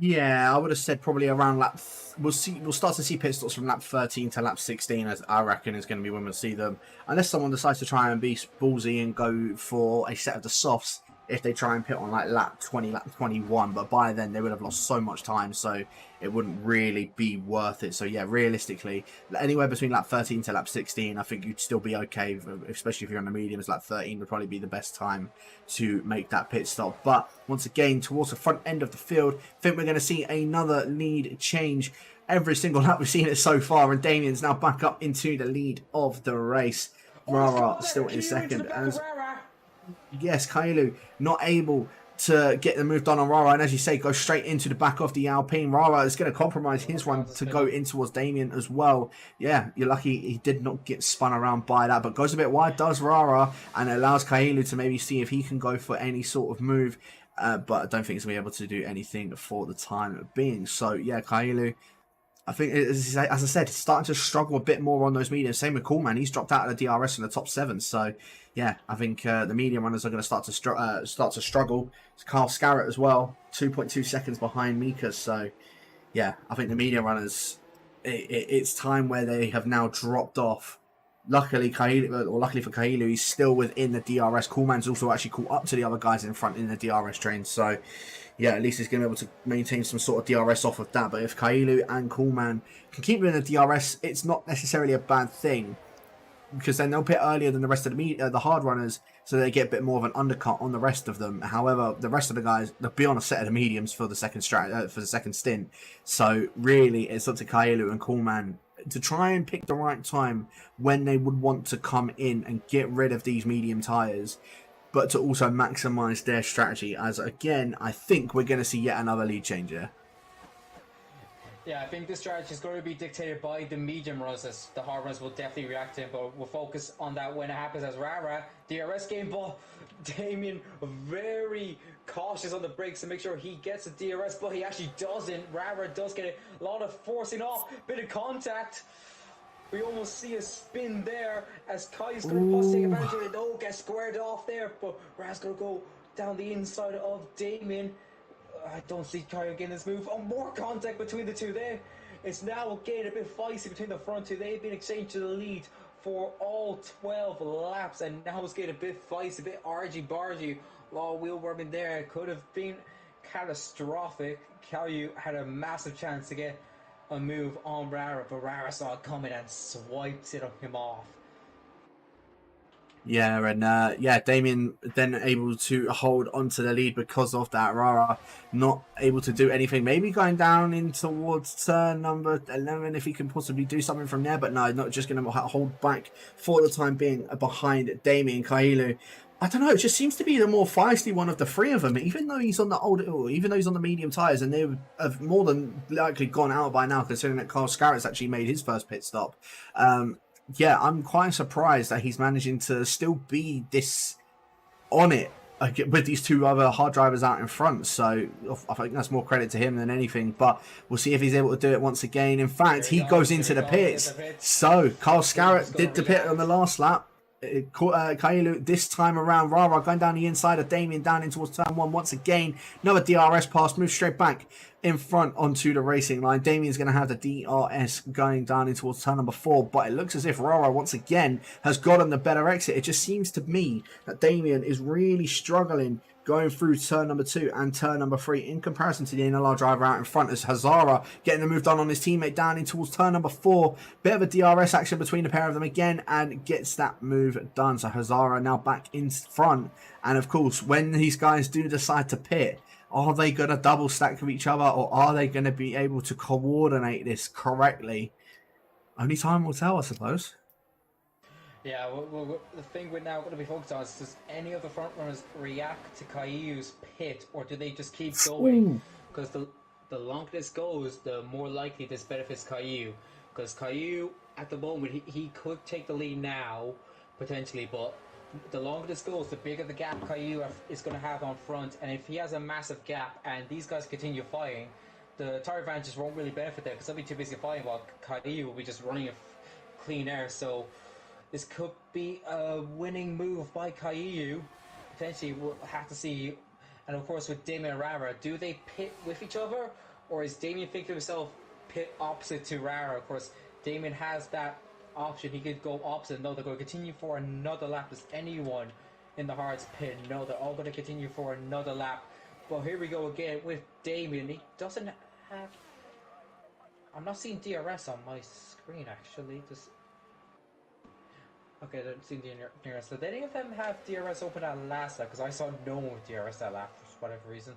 Yeah, I would have said probably around lap. We'll start to see pit stops from lap 13 to lap 16, as I reckon is going to be when we'll see them. Unless someone decides to try and be ballsy and go for a set of the softs, if they try and pit on like lap 20, lap 21. But by then they would have lost so much time, so it wouldn't really be worth it. So yeah, realistically, anywhere between lap 13 to lap 16, I think you'd still be okay, especially if you're on the mediums. Lap 13 would probably be the best time to make that pit stop. But once again, towards the front end of the field, I think we're going to see another lead change every single lap we've seen it so far, and Damien's now back up into the lead of the race. Rara still in second, and yes, Kailu not able to get the move done on Rara, and as you say, go straight into the back of the Alpine. Rara is going to compromise his run to go in towards Damien as well. Yeah, you're lucky he did not get spun around by that, but goes a bit wide, does Rara, and allows Kailu to maybe see if he can go for any sort of move, but I don't think he's going to be able to do anything for the time being. So yeah, Kailu, I think, as I said, he's starting to struggle a bit more on those mediums. Same with Coolman, he's dropped out of the DRS in the top 7. So yeah, I think the medium runners are going to start to struggle. It's Carl Scarrett as well, 2.2 seconds behind Mika. So yeah, I think the medium runners, it's time where they have now dropped off. Luckily for Kailu, he's still within the DRS. Coolman's also actually caught up to the other guys in front in the DRS train. So yeah, at least he's going to be able to maintain some sort of DRS off of that. But if Kailu and Coolman can keep in the DRS, it's not necessarily a bad thing, because then they'll pit earlier than the rest of the hard runners, so they get a bit more of an undercut on the rest of them. However, the rest of the guys, they'll be on a set of the mediums for the second stint. So really, it's up to Kailu and Coolman to try and pick the right time when they would want to come in and get rid of these medium tyres, but to also maximise their strategy, as again, I think we're going to see yet another lead change here. Yeah, I think this strategy is going to be dictated by the medium runners, as the hard runners will definitely react to him, but we'll focus on that when it happens as Rara, DRS game, but Damien very cautious on the brakes to make sure he gets a DRS, but he actually doesn't. Rara does get a lot of forcing off, bit of contact. We almost see a spin there as Kai's going to possibly take advantage of it. No, gets squared off there, but Raz going to go down the inside of Damien. I don't see Kai getting this move. Oh, more contact between the two there. It's now getting a bit feisty between the front two. They've been exchanged to the lead for all 12 laps, and now it's getting a bit feisty, a bit argy-bargy. A lot of wheel worming there. It could have been catastrophic. Caillou had a massive chance to get a move on Rara, but Rara saw it coming and swipes him off. Yeah, and Damien then able to hold onto the lead because of that. Rara not able to do anything. Maybe going down in towards turn number 11 if he can possibly do something from there. But no, not just going to hold back for the time being behind Damien. Kailu, I don't know, it just seems to be the more feisty one of the three of them. Even though he's on the medium tyres, and they have more than likely gone out by now, considering that Carl Scarrett's actually made his first pit stop. Yeah, I'm quite surprised that he's managing to still be this on it with these two other hard drivers out in front. So I think that's more credit to him than anything. But we'll see if he's able to do it once again. In fact, he goes into the pits. So Carl Scarrett did the pit on the last lap. Kailu this time around. Rara going down the inside of Damien down in towards turn 1 once again. Another DRS pass, moves straight back in front onto the racing line. Damien's going to have the DRS going down in towards turn number 4, but it looks as if Rara once again has gotten the better exit. It just seems to me that Damien is really struggling going through turn number 2 and turn number 3 in comparison to the NLR driver out in front, as Hazara getting the move done on his teammate down in towards turn number 4. Bit of a DRS action between the pair of them again and gets that move done. So Hazara now back in front. And of course, when these guys do decide to pit, are they going to double stack with each other, or are they going to be able to coordinate this correctly? Only time will tell, I suppose. Yeah, well, the thing we're now going to be focused on is, does any of the front runners react to Caillou's pit, or do they just keep going? Because the longer this goes, the more likely this benefits Caillou. Because Caillou, at the moment, he could take the lead now, potentially, but the longer this goes, the bigger the gap Caillou is going to have on front. And if he has a massive gap and these guys continue fighting, the tire advantages won't really benefit them because they'll be too busy fighting, while Caillou will be just running a clean air. So this could be a winning move by Caillou. Potentially, we'll have to see. And of course, with Damien and Rara, do they pit with each other, or is Damien thinking to himself pit opposite to Rara? Of course, Damien has that option. He could go opposite. No, they're going to continue for another lap. Does anyone in the Hearts pit? No, they're all going to continue for another lap. But here we go again with Damien. He doesn't have. I'm not seeing DRS on my screen actually. Okay, I don't see the DRS. Did any of them have DRS open at last lap? Because I saw no one with DRS that lap for whatever reason.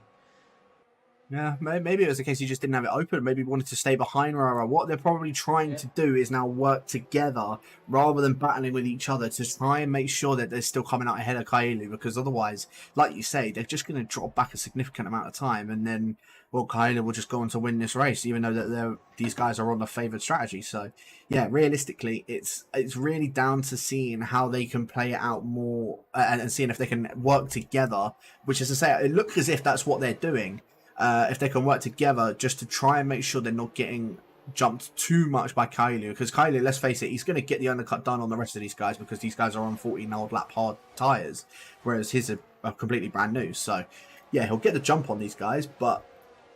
Yeah, maybe it was the case he just didn't have it open. Maybe he wanted to stay behind Rara. What they're probably trying to do is now work together rather than battling with each other to try and make sure that they're still coming out ahead of Kailu, because otherwise, like you say, they're just going to drop back a significant amount of time, and then, well, Kailu will just go on to win this race, even though that these guys are on the favoured strategy. So, yeah, realistically, it's really down to seeing how they can play it out more and seeing if they can work together, which is to say, it looks as if that's what they're doing. If they can work together just to try and make sure they're not getting jumped too much by Kailu, because Kailu, let's face it, he's going to get the undercut done on the rest of these guys because these guys are on 14 old lap hard tyres, whereas his are completely brand new. So yeah, he'll get the jump on these guys, but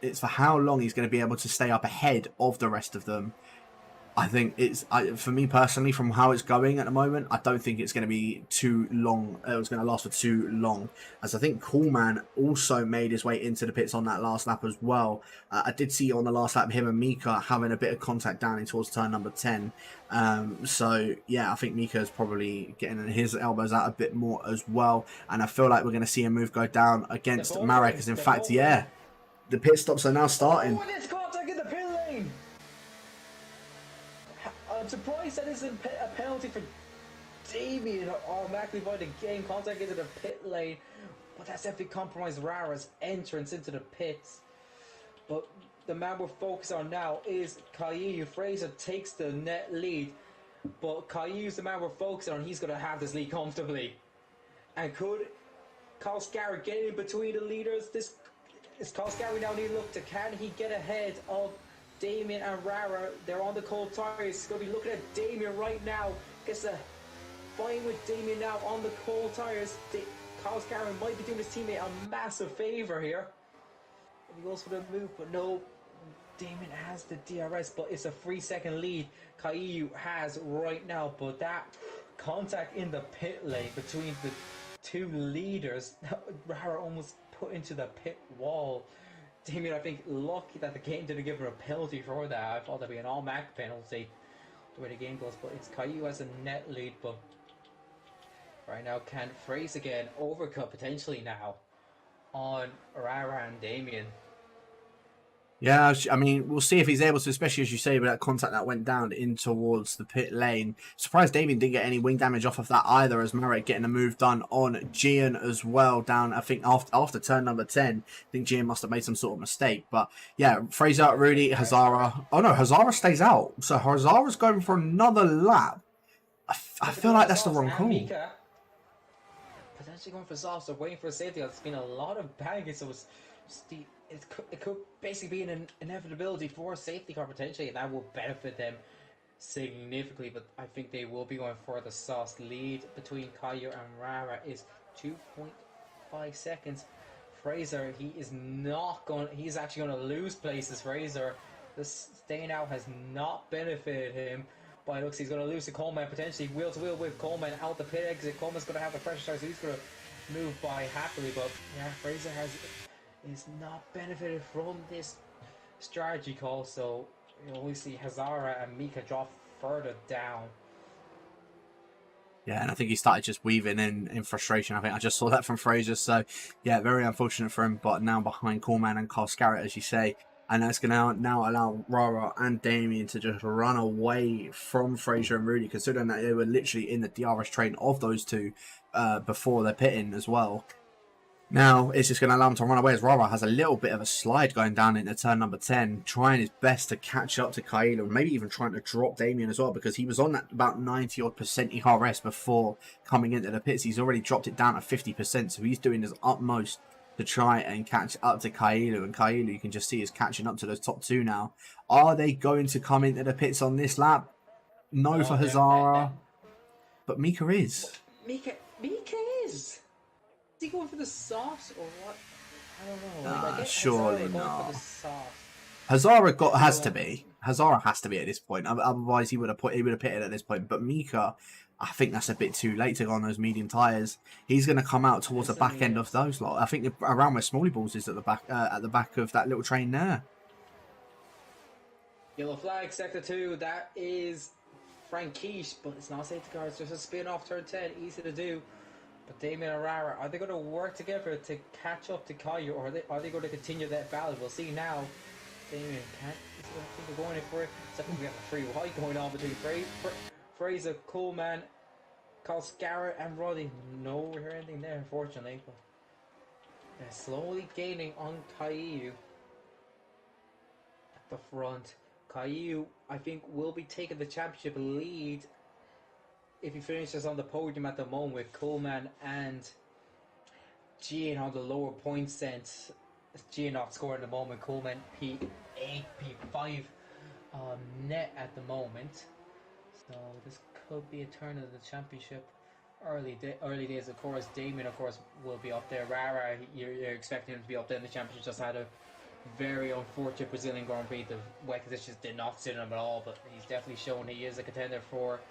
it's for how long he's going to be able to stay up ahead of the rest of them. I think for me personally, from how it's going at the moment, I don't think it's going to be too long. It's going to last for too long, as I think Coolman also made his way into the pits on that last lap as well. I did see on the last lap him and Mika having a bit of contact down in towards turn number 10. So yeah, I think Mika is probably getting his elbows out a bit more as well, and I feel like we're going to see a move go down against Marek, because in fact, yeah, the pit stops are now starting. Oh, there's contact in the pit lane! I'm surprised that isn't a penalty for Damien automatically by the game contact into the pit lane, but that's definitely compromised Rara's entrance into the pits. But the man we're focused on now is Caillou. Fraser takes the net lead, but Caillou's the man we're focused on. He's going to have this lead comfortably. And could Carl Scarry get in between the leaders? Is Carl Scarry now need to look to, can he get ahead of Damien and Rara, they're on the cold tires. It's going to be looking at Damien right now. Gets a fine with Damien now on the cold tires. Carlos Garman might be doing his teammate a massive favour here. He goes for the move, but no. Damien has the DRS, but it's a 3-second lead Caillou has right now. But that contact in the pit lane between the two leaders, Rara almost put into the pit wall. Damien, I think, lucky that the game didn't give her a penalty for that. I thought that'd be an all-MAC penalty the way the game goes, but it's Caillou has a net lead. But right now, can Fraser again overcut potentially now on Rara and Damien? Yeah, I mean, we'll see if he's able to, especially as you say, with that contact that went down in towards the pit lane. Surprised Damien didn't get any wing damage off of that either, as Marek getting a move done on Gian as well, down, I think, after turn number 10. I think Gian must have made some sort of mistake. But yeah, Fraser, Rudy, Hazara. Oh no, Hazara stays out. So Hazara's going for another lap. I feel like that's the wrong call. Mika potentially going for soft, so waiting for a safety. There's been a lot of baggage, so it could basically be an inevitability for a safety car potentially, and that will benefit them significantly. But I think they will be going for the sauce. Lead between Caillou and Rara is 2.5 seconds. Fraser, he's actually going to lose places. Fraser, this staying out has not benefited him. But it looks he's going to lose to Coleman potentially wheel to wheel with Coleman out the pit exit. Coleman's going to have the pressure start, so he's going to move by happily. But yeah, Fraser is not benefited from this strategy call, so we see Hazara and Mika drop further down. Yeah, and I think he started just weaving in frustration. I think I just saw that from Fraser. So yeah, very unfortunate for him, but now behind Coleman and Carl Scarrett, as you say. And that's going to now allow Rara and Damien to just run away from Fraser and Rudy, considering that they were literally in the DRS train of those two before they're pitting as well. Now, it's just going to allow him to run away as Rara has a little bit of a slide going down into turn number 10, trying his best to catch up to Caillou, and maybe even trying to drop Damien as well, because he was on that about 90-odd% ERS before coming into the pits. He's already dropped it down to 50%, so he's doing his utmost to try and catch up to Caillou, and Caillou, you can just see, is catching up to those top two now. Are they going to come into the pits on this lap? No for Hazara, but Mika is. Mika is. Is he going for the sauce or what? I don't know. I guess surely Hazara not. going for the sauce. Hazara has to be. Hazara has to be at this point. Otherwise, he would have pitted at this point. But Mika, I think that's a bit too late to go on those medium tyres. He's going to come out towards the back end of those lot. I think around where Smalley Balls is at the back of that little train there. Yellow flag, sector 2. That is Frankish, but it's not safety car. It's just a spin off turn 10. Easy to do. But Damien and Rara, are they going to work together to catch up to Caillou, or are they going to continue that battle? We'll see now. Damien can't. I think they're going in for it. So I think we have a free ride going on between Fraser, Coleman, Carl Scarrett, and Roddy. No, we hear anything there, unfortunately. But they're slowly gaining on Caillou at the front. Caillou, I think, will be taking the championship lead if he finishes on the podium at the moment, with Coleman and Gian on the lower point sense. Gian not scoring at the moment. Coleman P8, P5 net at the moment. So this could be a turn of the championship. Early days, of course. Damien, of course, will be up there. Rara, you're expecting him to be up there in the championship. Just had a very unfortunate Brazilian Grand Prix. The wet conditions did not suit him at all, but he's definitely shown he is a contender for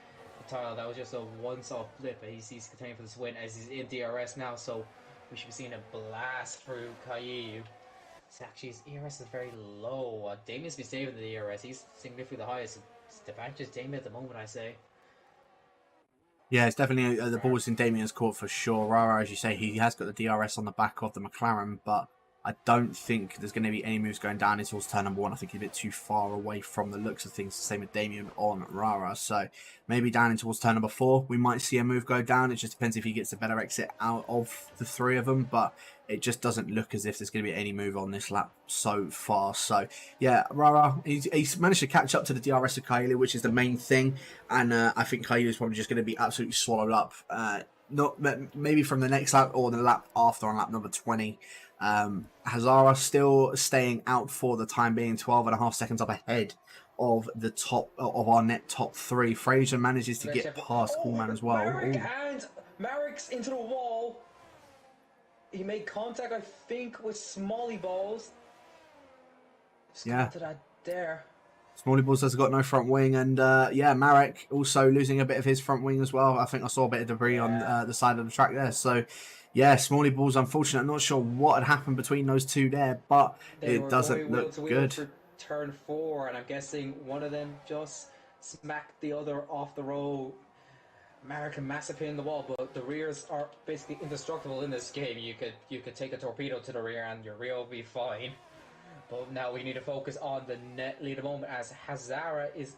the title. That was just a once-off blip, but he's contending for this win as he's in DRS now, so we should be seeing a blast through Caillou. Actually, his ERS is very low. Damien's been saving the ERS. He's significantly the highest. It's the advantage is Damien at the moment, I say. Yeah, it's definitely the ball's in Damien's court for sure. Rara, as you say, he has got the DRS on the back of the McLaren, but I don't think there's going to be any moves going down towards turn number 1. I think he's a bit too far away from the looks of things. The same with Damien on Rara. So maybe down in towards turn number 4, we might see a move go down. It just depends if he gets a better exit out of the 3 of them. But it just doesn't look as if there's going to be any move on this lap so far. So yeah, Rara, he's managed to catch up to the DRS of Caillou, which is the main thing. And I think Caillou is probably just going to be absolutely swallowed up. Not maybe from the next lap or the lap after on lap number 20. Hazara still staying out for the time being, 12.5 seconds up ahead of the top of our net top three. Fraser manages to get past Coolman as well. Marek, and Marek's into the wall. He made contact, I think, with Smalley Balls. Just yeah, to that there. Smalley Balls has got no front wing, and yeah, Marek also losing a bit of his front wing as well. I think I saw a bit of debris on the side of the track there. So, yeah, Smalley Balls, unfortunate. I'm not sure what had happened between those two there, but it doesn't look good. For turn 4, and I'm guessing one of them just smacked the other off the road. American massive hit in the wall, but the rears are basically indestructible in this game. You could take a torpedo to the rear and your rear will be fine. But now we need to focus on the net lead at the moment as Hazara is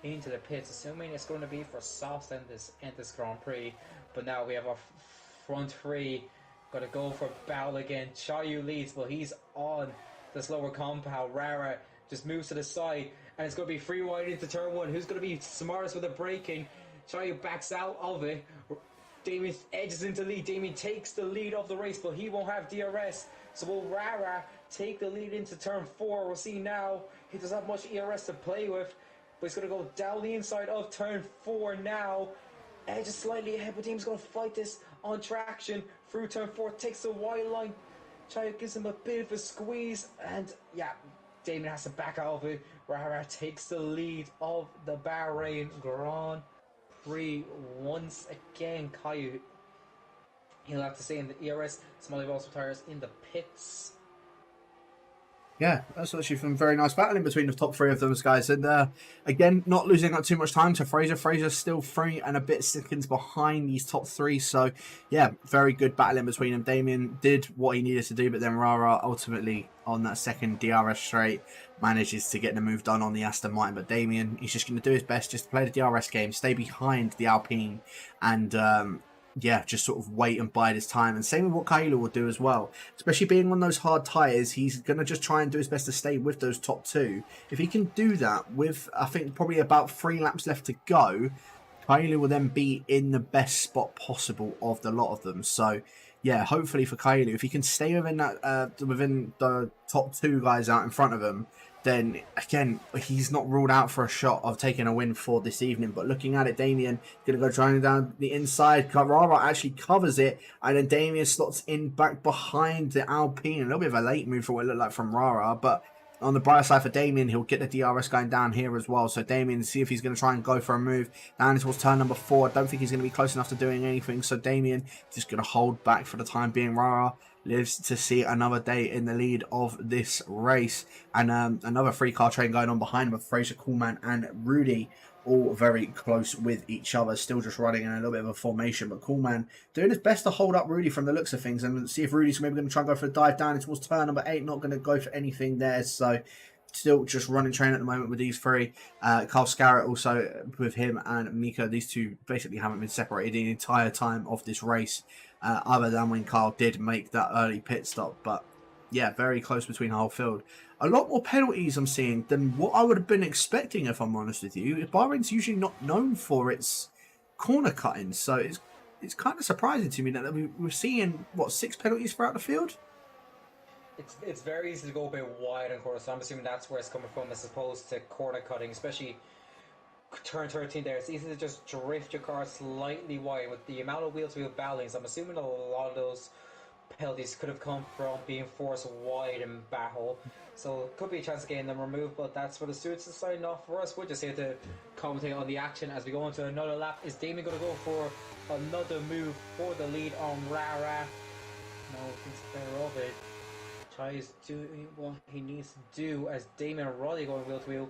into the pits, assuming it's going to be for softs in this Grand Prix. But now we have our front three. Got to go for battle again. Chayu leads, but he's on the slower compound. Rara just moves to the side, and it's going to be free wide into turn 1. Who's going to be smartest with the braking? Chayu backs out of it. Damien edges into lead. Damien takes the lead of the race, but he won't have DRS. So will Rara take the lead into turn 4? We'll see now. He doesn't have much ERS to play with, but he's going to go down the inside of turn 4 now. Edge is slightly ahead, but Damien's going to fight this on traction through turn 4. Takes the wide line. Chayu gives him a bit of a squeeze, and yeah, Damien has to back out of it. Rara takes the lead of the Bahrain Grand Prix once again. Caillou, he'll have to stay in the ERS. Smalley Balls retires in the pits. Yeah, that's actually some very nice battling between the top three of those guys. And again, not losing out too much time to Fraser. Fraser's still 3 and a bit seconds behind these top three. So, yeah, very good battling between them. Damien did what he needed to do, but then Rara ultimately on that second DRS straight manages to get the move done on the Aston Martin. But Damien, he's just going to do his best just to play the DRS game, stay behind the Alpine, and yeah, just sort of wait and bide his time. And same with what Kylo will do as well. Especially being on those hard tyres, he's going to just try and do his best to stay with those top two. If he can do that with, I think, probably about 3 laps left to go, Kylo will then be in the best spot possible of the lot of them. So, yeah, hopefully for Kylo, if he can stay within that, within the top 2 guys out in front of him, then again, he's not ruled out for a shot of taking a win for this evening. But looking at it, Damien going to go trying down the inside. Rara actually covers it, and then Damien slots in back behind the Alpine. A little bit of a late move for what it looked like from Rara, but on the brighter side for Damien, he'll get the DRS going down here as well. So Damien, see if he's going to try and go for a move down towards turn number 4. I don't think he's going to be close enough to doing anything. So Damien just going to hold back for the time being. Rara lives to see another day in the lead of this race. And another 3-car train going on behind him with Fraser, Coolman and Rudy, all very close with each other, still just running in a little bit of a formation. But Coolman doing his best to hold up Rudy from the looks of things, and see if Rudy's maybe going to try and go for a dive down towards turn number 8. Not going to go for anything there. So still just running train at the moment with these 3. Carl Scarrett also with him and Mika. These two basically haven't been separated the entire time of this race, other than when Carl did make that early pit stop. But yeah, very close between the whole field. A lot more penalties I'm seeing than what I would have been expecting, if I'm honest with you. Bahrain's usually not known for its corner cutting, so it's kind of surprising to me that we're seeing, what, 6 penalties throughout the field? It's very easy to go a bit wide on corners, so I'm assuming that's where it's coming from as opposed to corner cutting, especially turn 13 there. It's easy to just drift your car slightly wide with the amount of wheel-to-wheel ballings. I'm assuming a lot of those penalties could have come from being forced wide in battle, so it could be a chance of getting them removed. But that's where the stewards are signing off for us. We're just here to commentate on the action as we go into another lap. Is Damien going to go for another move for the lead on Rara? No, thinks better of it. Tries doing what he needs to do as Damien and Roddy going wheel to wheel.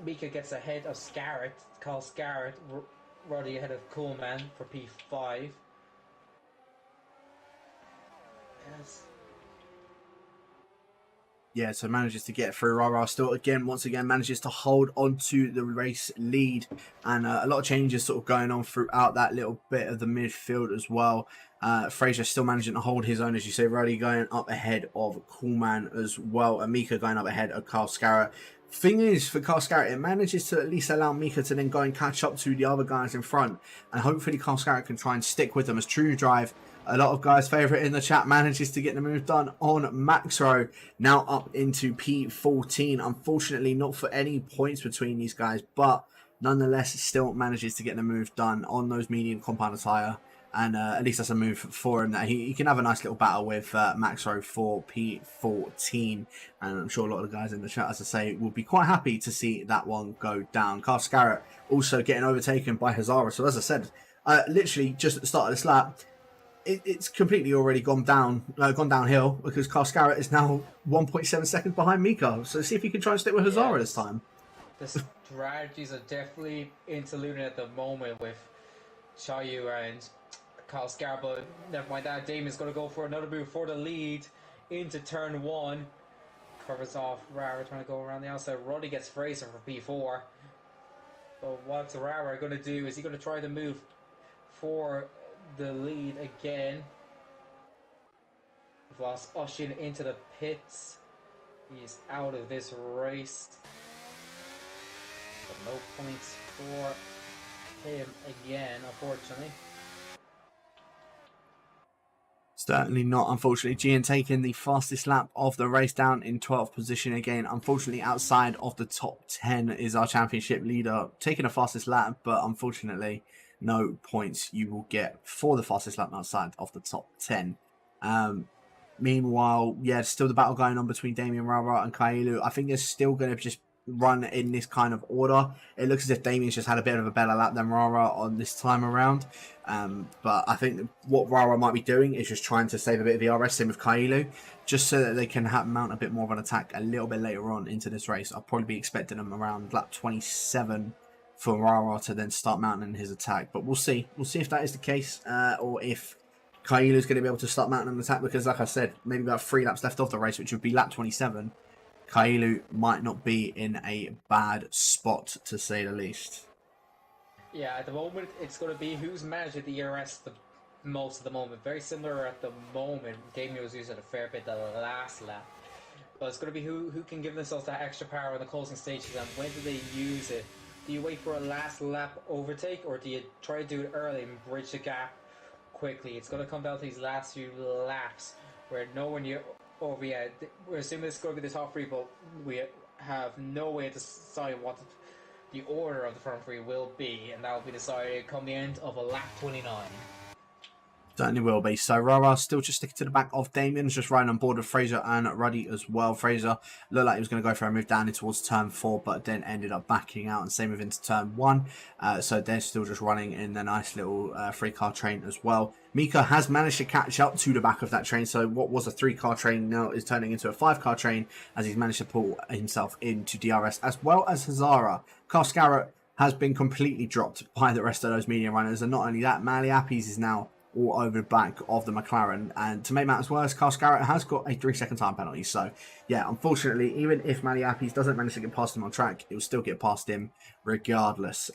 Mika gets ahead of Scarrett, Carl Scarrett. Roddy ahead of Coolman for P5. Yes. Yeah, so manages to get through. Rara still, once again, manages to hold onto the race lead. And a lot of changes sort of going on throughout that little bit of the midfield as well. Fraser still managing to hold his own, as you say. Roddy going up ahead of Coolman as well. And Mika going up ahead of Carl Scarrett. Thing is, for Carl Scarrett, it manages to at least allow Mika to then go and catch up to the other guys in front. And hopefully Carl Scarrett can try and stick with them, as True Drive A lot of guys' favourite in the chat manages to get the move done on Maxro. Now up into P14. Unfortunately, not for any points between these guys, but nonetheless, still manages to get the move done on those medium compound attire. And at least that's a move for him that he can have a nice little battle with Maxro for P14. And I'm sure a lot of the guys in the chat, as I say, will be quite happy to see that one go down. Carl Scarrett also getting overtaken by Hazara. So as I said, literally just at the start of this lap, it's completely already gone downhill because Carl Scarrett is now 1.7 seconds behind Mika. So see if he can try and stick with Hazara this time. The strategies are definitely interluding at the moment with Chayu and Carl Scarrett, but never mind that. Damien's going to go for another move for the lead into turn 1. Covers off Rara, trying to go around the outside. Roddy gets Fraser for P4. But what's Rara going to do? Is he going to try to move for the lead again? We've lost Oshin into the pits. He's out of this race. But no points for him again, unfortunately. Certainly not, unfortunately. Gian taking the fastest lap of the race down in 12th position again. Unfortunately, outside of the top 10 is our championship leader taking the fastest lap, but unfortunately, no points you will get for the fastest lap outside of the top 10. Meanwhile, yeah, still the battle going on between Damien Rara and Kailu. I think they're still going to just run in this kind of order. It looks as if Damien's just had a bit of a better lap than Rara on this time around. But I think what Rara might be doing is just trying to save a bit of the RS, same with Kailu, just so that they can mount a bit more of an attack a little bit later on into this race. I'll probably be expecting them around lap 27 for Rara to then start mounting his attack. But we'll see. We'll see if that is the case, or if Kailu's going to be able to start mounting an attack, because like I said, maybe about 3 laps left of the race, which would be lap 27. Kailu might not be in a bad spot, to say the least. Yeah, at the moment, it's going to be who's managing the ERS the most at the moment. Very similar at the moment. Damien was using a fair bit the last lap. But it's going to be who can give themselves that extra power in the closing stages, and when do they use it? Do you wait for a last lap overtake, or do you try to do it early and bridge the gap quickly? It's going to come down to these last few laps where no one you... Oh yeah, we're assuming it's going to be the top 3, but we have no way to decide what the order of the front 3 will be, and that will be decided come the end of a lap 29. Certainly will be. So Rara still just sticking to the back of Damien, just riding on board with Fraser and Ruddy as well. Fraser looked like he was going to go for a move down in towards turn 4, but then ended up backing out, and same with into turn 1. So they're still just running in the nice little 3-car train as well. Mika has managed to catch up to the back of that train, so what was a 3-car train now is turning into a 5-car train, as he's managed to pull himself into DRS, as well as Hazara. Carl Scarrett has been completely dropped by the rest of those medium runners, and not only that, Maliapis is now all over the back of the McLaren, and to make matters worse, Carl Scarrett has got a 3-second time penalty. So yeah, unfortunately, even if Maliapis doesn't manage to get past him on track, it will still get past him regardless.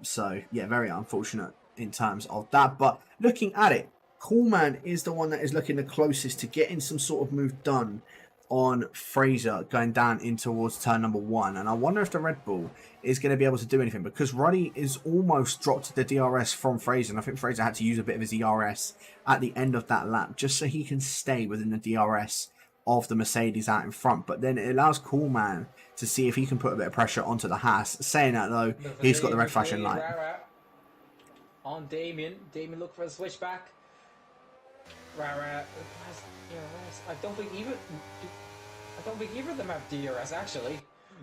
So yeah, very unfortunate in terms of that. But looking at it, Coolman is the one that is looking the closest to getting some sort of move done on Fraser going down in towards turn number 1, and I wonder if the Red Bull is going to be able to do anything, because Ruddy is almost dropped the DRS from Fraser, and I think Fraser had to use a bit of his ERS at the end of that lap just so he can stay within the DRS of the Mercedes out in front. But then it allows Coolman to see if he can put a bit of pressure onto the Haas. Saying that though, he's got the red flashing light on Damien. Damien look for a switchback. Rara has DRS. I don't think either of them have DRS actually.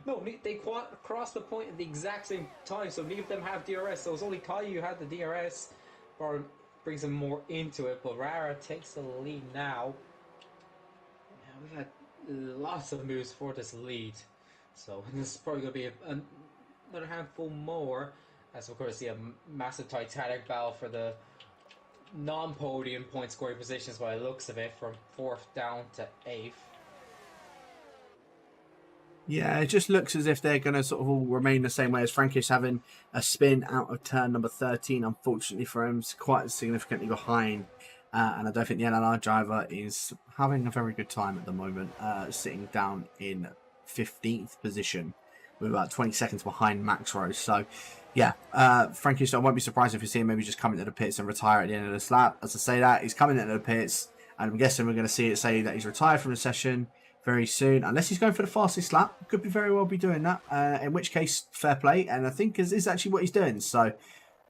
No, they crossed the point at the exact same time, so neither of them have DRS. So it's only Kai who had the DRS, or brings him more into it. But Rara takes the lead now. We've had lots of moves for this lead, so this is probably going to be another handful more. As of course, see a massive Titanic battle for the non-podium point scoring positions by the looks of it, from 4th down to 8th. Yeah, it just looks as if they're going to sort of all remain the same way, as Frankish having a spin out of turn number 13. Unfortunately for him, it's quite significantly behind. And I don't think the LLR driver is having a very good time at the moment, sitting down in 15th position with about 20 seconds behind Max Rose. So, Yeah, Frankish, I won't be surprised if you see him maybe just come into the pits and retire at the end of this lap. As I say that, he's coming into the pits, and I'm guessing we're going to see it say that he's retired from the session very soon, unless he's going for the fastest lap. Could be very well be doing that, in which case, fair play, and I think is actually what he's doing, so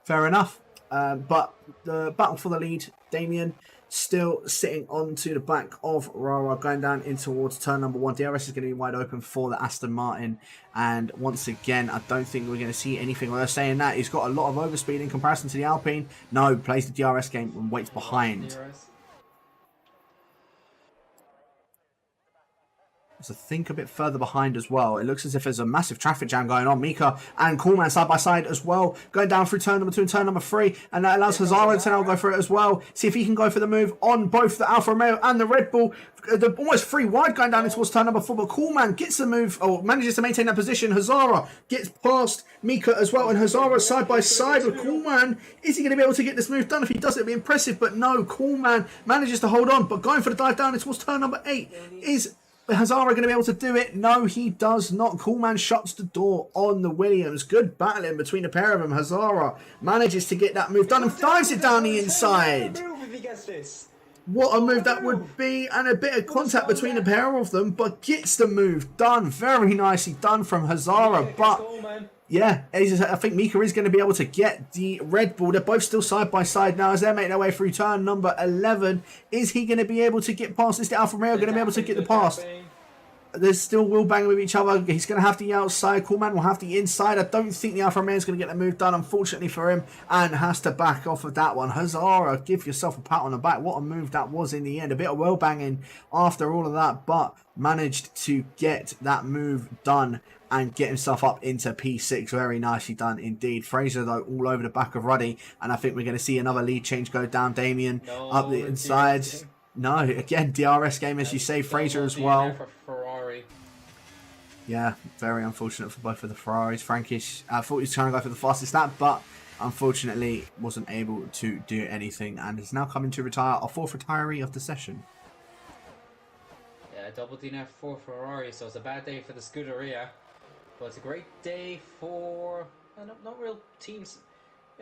fair enough. But the battle for the lead, Damien still sitting onto the back of Rara, going down in towards turn number 1. DRS is going to be wide open for the Aston Martin, and once again, I don't think we're going to see anything. Well, they're saying that he's got a lot of overspeed in comparison to the Alpine. No, plays the DRS game and waits behind. So think a bit further behind as well. It looks as if there's a massive traffic jam going on. Mika and Coolman side by side as well, going down through turn number 2 and turn number 3, and that allows Hazara to now go for it as well. See if he can go for the move on both the Alfa Romeo and the Red Bull. They're almost free wide going down towards turn number 4, but Coolman gets the move, or manages to maintain that position. Hazara gets past Mika as well, and Hazara side by side with Coolman. Is he going to be able to get this move done? If he does, it'll be impressive, but no, Coolman manages to hold on, but going for the dive down towards turn number 8 is Hazara going to be able to do it? No, he does not. Coolman shuts the door on the Williams. Good battling between the pair of them. Hazara manages to get that move done and dives it down the inside. What a move that would be, and a bit of contact between the pair of them, but gets the move done. Very nicely done from Hazara, but yeah, I think Mika is going to be able to get the Red Bull. They're both still side by side now as they're making their way through turn number 11. Is he going to be able to get past this? The Alfa Romeo going to be able to get the pass? There's still wheel banging with each other. He's going to have the outside. Coolman will have the inside. I don't think the Alfa Romeo is going to get the move done, unfortunately for him, and has to back off of that one. Hazara, give yourself a pat on the back. What a move that was in the end. A bit of wheel banging after all of that, but managed to get that move done and get himself up into P6. Very nicely done indeed. Fraser, though, all over the back of Ruddy, and I think we're going to see another lead change go down. Damien up the inside. No, again, DRS game, as you say. Fraser as well. Yeah, very unfortunate for both of the Ferraris. Frankish, I thought he was trying to go for the fastest lap, but unfortunately wasn't able to do anything, and is now coming to retire, our 4th retiree of the session. Yeah, double DNF for Ferrari, so it's a bad day for the Scuderia, but it's a great day for not real teams.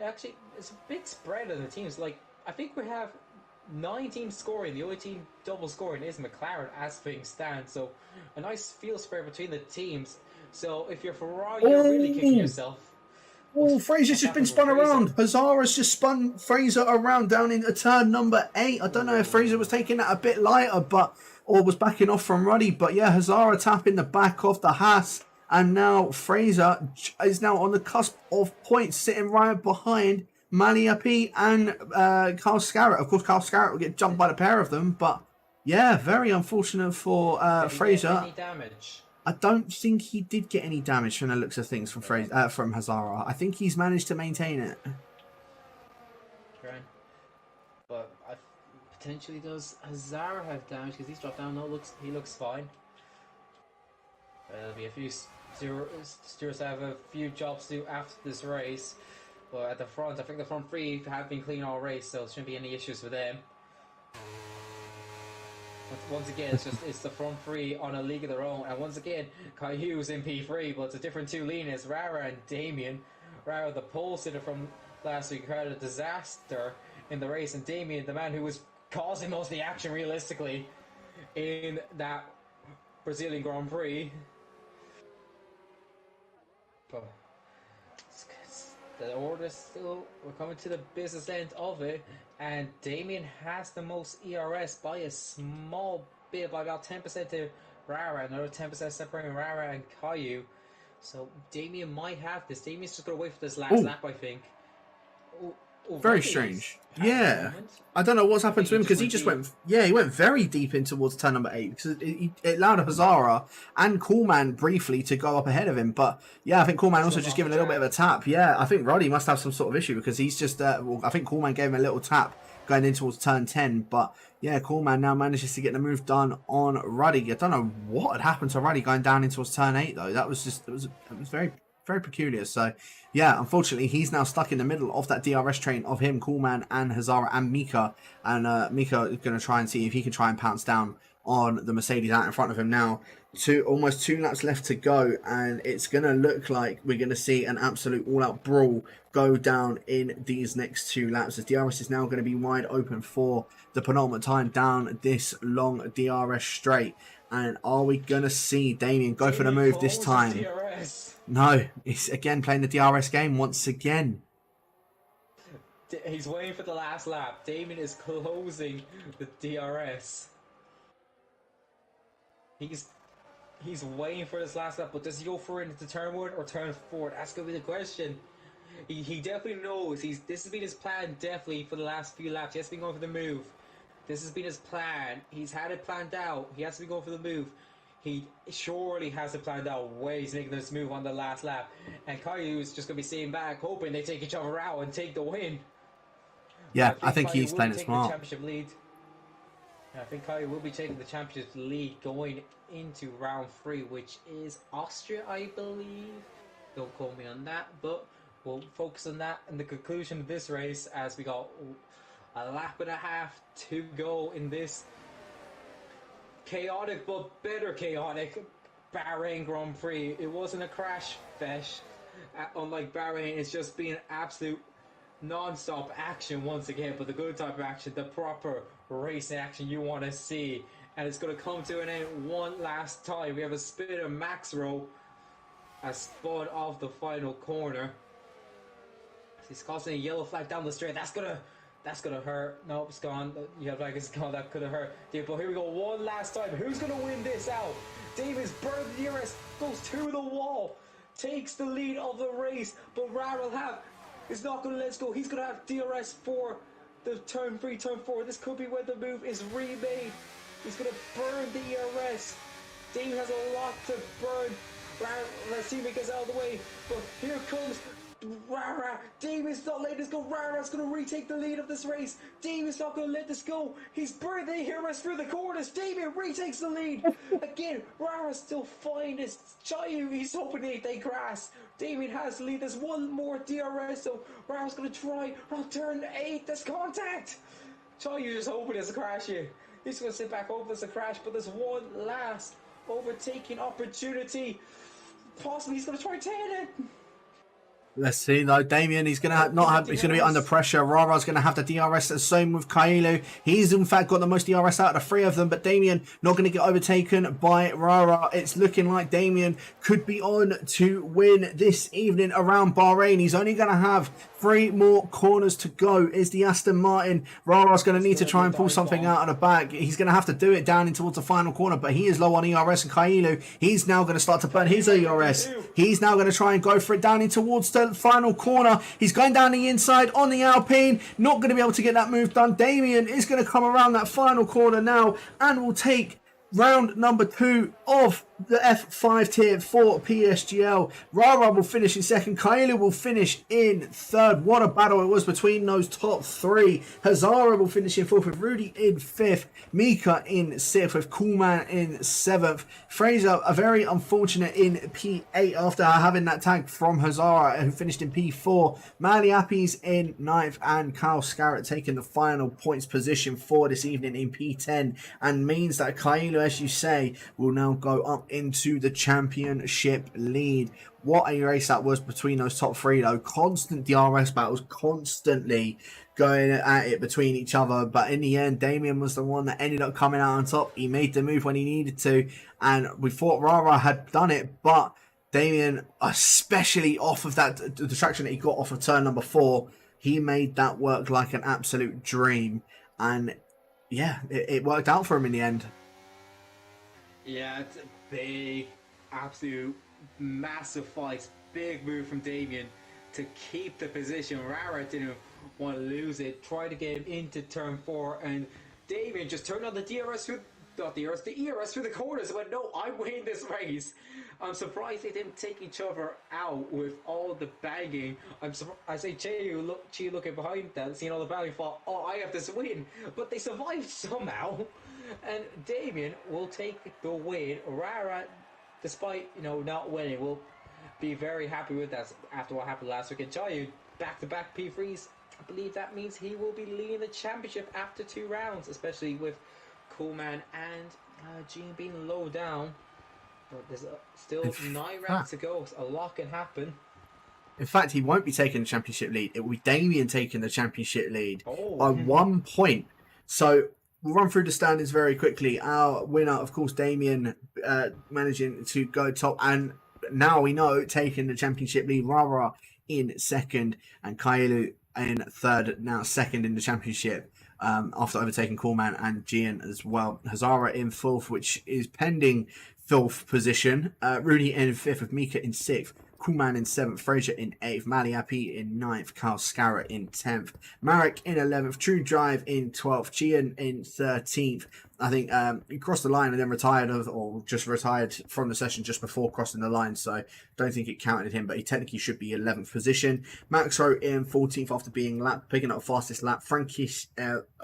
Actually, it's a big spread of the teams. Like, I think we have 9 teams scoring. The only team double scoring is McLaren as things stand. So a nice field spread between the teams. So if you're Ferrari, you're really kicking yourself. Oh, Fraser's just been spun around. Hazara's just spun Fraser around down into turn number 8. I don't know if Fraser was taking that a bit lighter, or was backing off from Ruddy. But yeah, Hazara tapping the back of the Haas. And now Fraser is now on the cusp of points, sitting right behind Maliapi and Carl Scarrett. Of course, Carl Scarrett will get jumped by the pair of them, but yeah, very unfortunate for Fraser. Any damage? I don't think he did get any damage from the looks of things from from Hazara. I think he's managed to maintain it. But potentially does Hazara have damage because he's dropped down? No, he looks fine. There'll be a few stewards have a few jobs to do after this race. But at the front, I think the front 3 have been clean all race, so there shouldn't be any issues with them. Once again, it's the front 3 on a league of their own, and once again, Caillou's in P3, but it's a different 2 leaners, Rara and Damien. Rara, the pole sitter from last week, had a disaster in the race, and Damien, the man who was causing most of the action realistically in that Brazilian Grand Prix. But the order still, we're coming to the business end of it, and Damien has the most ERS by a small bit, by about 10% to Rara, another 10% separating Rara and Caillou. So Damien might have this. Damien's just going to wait for this last lap, I think. Very strange. Yeah. I don't know what's happened to him because he just went, he went very deep in towards turn number 8 because it allowed Hazara and Coolman briefly to go up ahead of him. But yeah, I think Coolman also just given a little bit of a tap. Yeah, I think Roddy must have some sort of issue because he's just, I think Coolman gave him a little tap going in towards turn 10. But yeah, Coolman now manages to get the move done on Ruddy. I don't know what had happened to Ruddy going down in towards turn 8 though. That was just, it was very peculiar. So yeah, unfortunately he's now stuck in the middle of that DRS train of him, Coolman and Hazara and Mika, and Mika is going to try and see if he can try and pounce down on the Mercedes out in front of him now. Almost 2 laps left to go, and it's going to look like we're going to see an absolute all-out brawl go down in these next 2 laps, as DRS is now going to be wide open for the penultimate time down this long DRS straight. And are we going to see Damien go for the move this time? DRS. No, he's again playing the DRS game once again. He's waiting for the last lap. Damien is closing the DRS. He's waiting for this last lap, but does he go for it into turn 1 or turn 4? That's going to be the question. He definitely knows. This has been his plan definitely for the last few laps. He has been going for the move. This has been his plan. He's had it planned out. He has to be going for the move. He surely has it planned out where he's making this move on the last lap. And Caillou is just going to be sitting back, hoping they take each other out and take the win. Yeah, I think he's playing it smart. The championship lead. I think Caillou will be taking the championship lead going into round 3, which is Austria, I believe. Don't quote me on that, but we'll focus on that in the conclusion of this race, as we got a lap and a half to go in this chaotic but better chaotic Bahrain Grand Prix. It wasn't a crash fest, unlike Bahrain. It's just been absolute non-stop action once again, but the good type of action, the proper racing action you want to see. And it's going to come to an end one last time. We have a spin of Max Rowe, a spud of the final corner. He's causing a yellow flag down the straight. That's gonna hurt. Nope, it's gone. Yellow flag is gone. That could have hurt. Yeah, but here we go. One last time. Who's gonna win this out? Davis burned the DRS, goes to the wall, takes the lead of the race. But Rara is not gonna let us go. He's gonna have DRS for the turn 3, turn 4. This could be where the move is remade. He's gonna burn the DRS. Dave has a lot to burn. Let's see if he gets out of the way. But here comes Rara. Davis not letting this go. Rara's going to retake the lead of this race. Davis not going to let this go. He's burned the DRS through the corners. Damien retakes the lead. Again, Rara's still fine. It's Chayu. He's hoping they grass. Damien has the lead. There's one more DRS, so Rara's going to try on turn 8. There's contact. Chayu just hoping there's a crash here. He's going to sit back, hope there's a crash, but there's one last overtaking opportunity. Possibly he's going to try 10 it. Let's see though. Damien, he's gonna he's gonna be under pressure. Rara's gonna have the DRS. The same with Caillou. He's in fact got the most DRS out of the 3 of them, but Damien not gonna get overtaken by Rara. It's looking like Damien could be on to win this evening around Bahrain. He's only gonna have 3 more corners to go. Is the Aston Martin. Rara's gonna need to try and pull something out of the bag. He's gonna have to do it down in towards the final corner, but he is low on ERS, and Caillou, he's now gonna start to burn his ERS. He's now gonna try and go for it down in towards the final corner. He's going down the inside on the Alpine, not going to be able to get that move done. Damien is going to come around that final corner now and will take round number 2 of the F5 tier for PSGL. Rara will finish in 2nd. Caillou will finish in 3rd. What a battle it was between those top 3. Hazara will finish in 4th with Rudy in 5th. Mika in 6th with Coolman in 7th. Fraser, a very unfortunate in P8 after having that tag from Hazara, who finished in P4. Maliappi's in 9th, and Kyle Scarrett taking the final points position for this evening in P10, and means that Caillou, as you say, will now go up into the championship lead. What a race that was between those top 3 though. Constant DRS battles, constantly going at it between each other, but in the end Damien was the one that ended up coming out on top. He made the move when he needed to, and we thought Rara had done it, but Damien, especially off of that distraction that he got off of turn number 4, he made that work like an absolute dream, and yeah, it worked out for him in the end. Yeah, it's a big, absolute, massive fight. Big move from Damien to keep the position. Rara didn't want to lose it. Tried to get him into turn 4, and Damien just turned on the DRS through, not the ERS, the ERS through the corners. But no, I win this race. I'm surprised they didn't take each other out with all the banging. I say Chi looking behind that, seeing all the banging, thought, oh, I have this win. But they survived somehow. And Damien will take the win. Rara, despite not winning, will be very happy with that after what happened last week. And Chayu, back-to-back P3s, I believe that means he will be leading the championship after 2 rounds, especially with Coolman and Gene being low down, but there's still 9 rounds to go. So a lot can happen. In fact, he won't be taking the championship lead. It will be Damien taking the championship lead by Oh, 1 point. So we'll run through the standings very quickly. Our winner, of course, Damien, managing to go top. And now we know taking the championship lead, Rara in second and Kailu in third, now second in the championship. After overtaking Coolman and Gian as well. Hazara in fourth, which is pending fourth position. Rooney in fifth, with Mika in sixth. Coolman in 7th, Fraser in 8th, Maliapi in 9th, Carl Scarrett in 10th, Marek in 11th, True Drive in 12th, Gian in 13th. I think he crossed the line and then retired from the session just before crossing the line, so don't think it counted him, but he technically should be 11th position. Maxro in 14th after being picking up fastest lap. Frankish,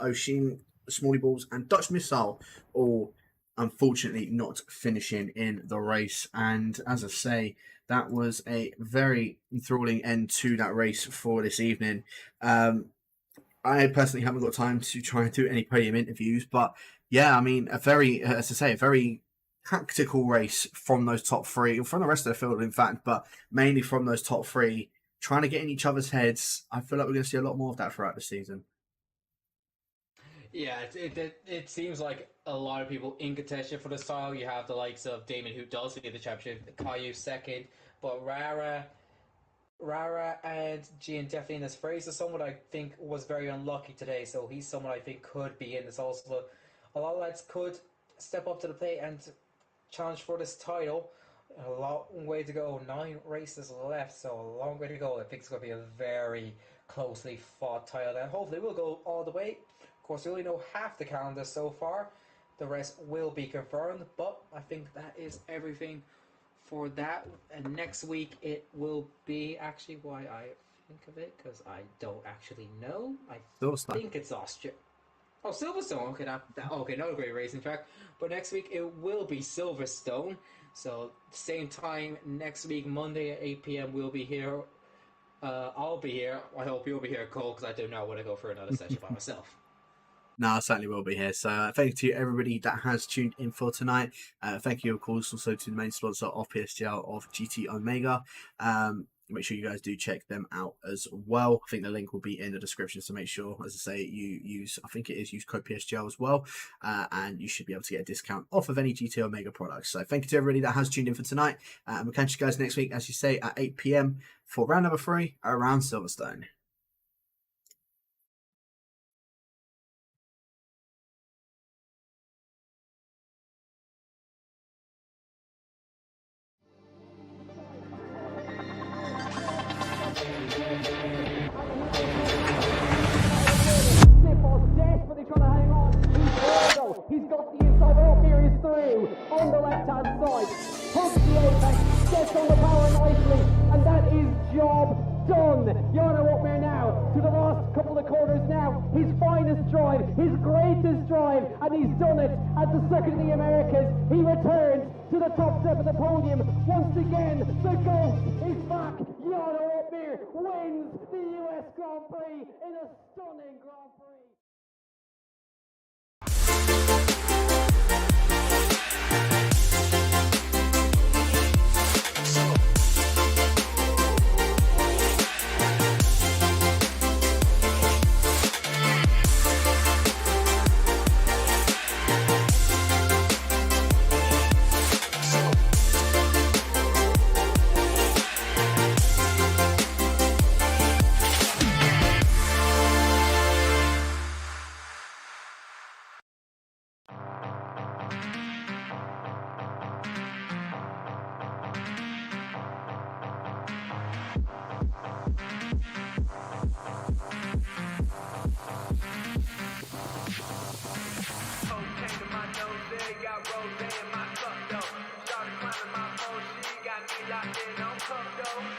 Oshin, Smalley Balls and Dutch Missile all unfortunately not finishing in the race. And as I say, that was a very enthralling end to that race for this evening. I personally haven't got time to try and do any podium interviews, but yeah, I mean, a very tactical race from those top three, from the rest of the field, in fact, but mainly from those top three, trying to get in each other's heads. I feel like we're going to see a lot more of that throughout the season. yeah, it seems like a lot of people in contention for this title. You have the likes of Damon, who does lead the championship, Caillou second, but Rara and Gian definitely in this race is someone I think was very unlucky today, so he's someone I think could be in this also. A lot of lads could step up to the plate and challenge for this title. A long way to go, 9 races left, so a long way to go. I think it's going to be a very closely fought title, and hopefully we'll go all the way. Of course, we only know half the calendar so far. The rest will be confirmed, but I think that is everything for that. And next week it will be actually why I think of it, because I don't actually know. I think it's Austria. Oh, Silverstone. Okay, okay, another great racing track. But next week it will be Silverstone. So same time next week, Monday at 8 p.m. We'll be here. I'll be here. I hope you'll be here, Cole, because I do not want to go for another session by myself. No, I certainly will be here. So thank you to everybody that has tuned in for tonight. Thank you, of course, also to the main sponsor of PSGL, of GT Omega. Make sure you guys do check them out as well. I think the link will be in the description, so make sure, as I say, you use code PSGL as well, and you should be able to get a discount off of any GT Omega products. So thank you to everybody that has tuned in for tonight. And we'll catch you guys next week, as you say, at 8 p.m. for round number 3 around Silverstone. He's got the inside, all here is through, on the left-hand side, hooks the apex, gets on the power nicely, and that is job done. Jarno Opmeer now, to the last couple of corners now, his finest drive, his greatest drive, and he's done it at the Circuit of the Americas. He returns to the top step of the podium. Once again, the ghost is back. Jarno Opmeer wins the US Grand Prix in a stunning Grand Prix. Got rose in my cup though. Started climbing my phone, she got me locked in on cup though.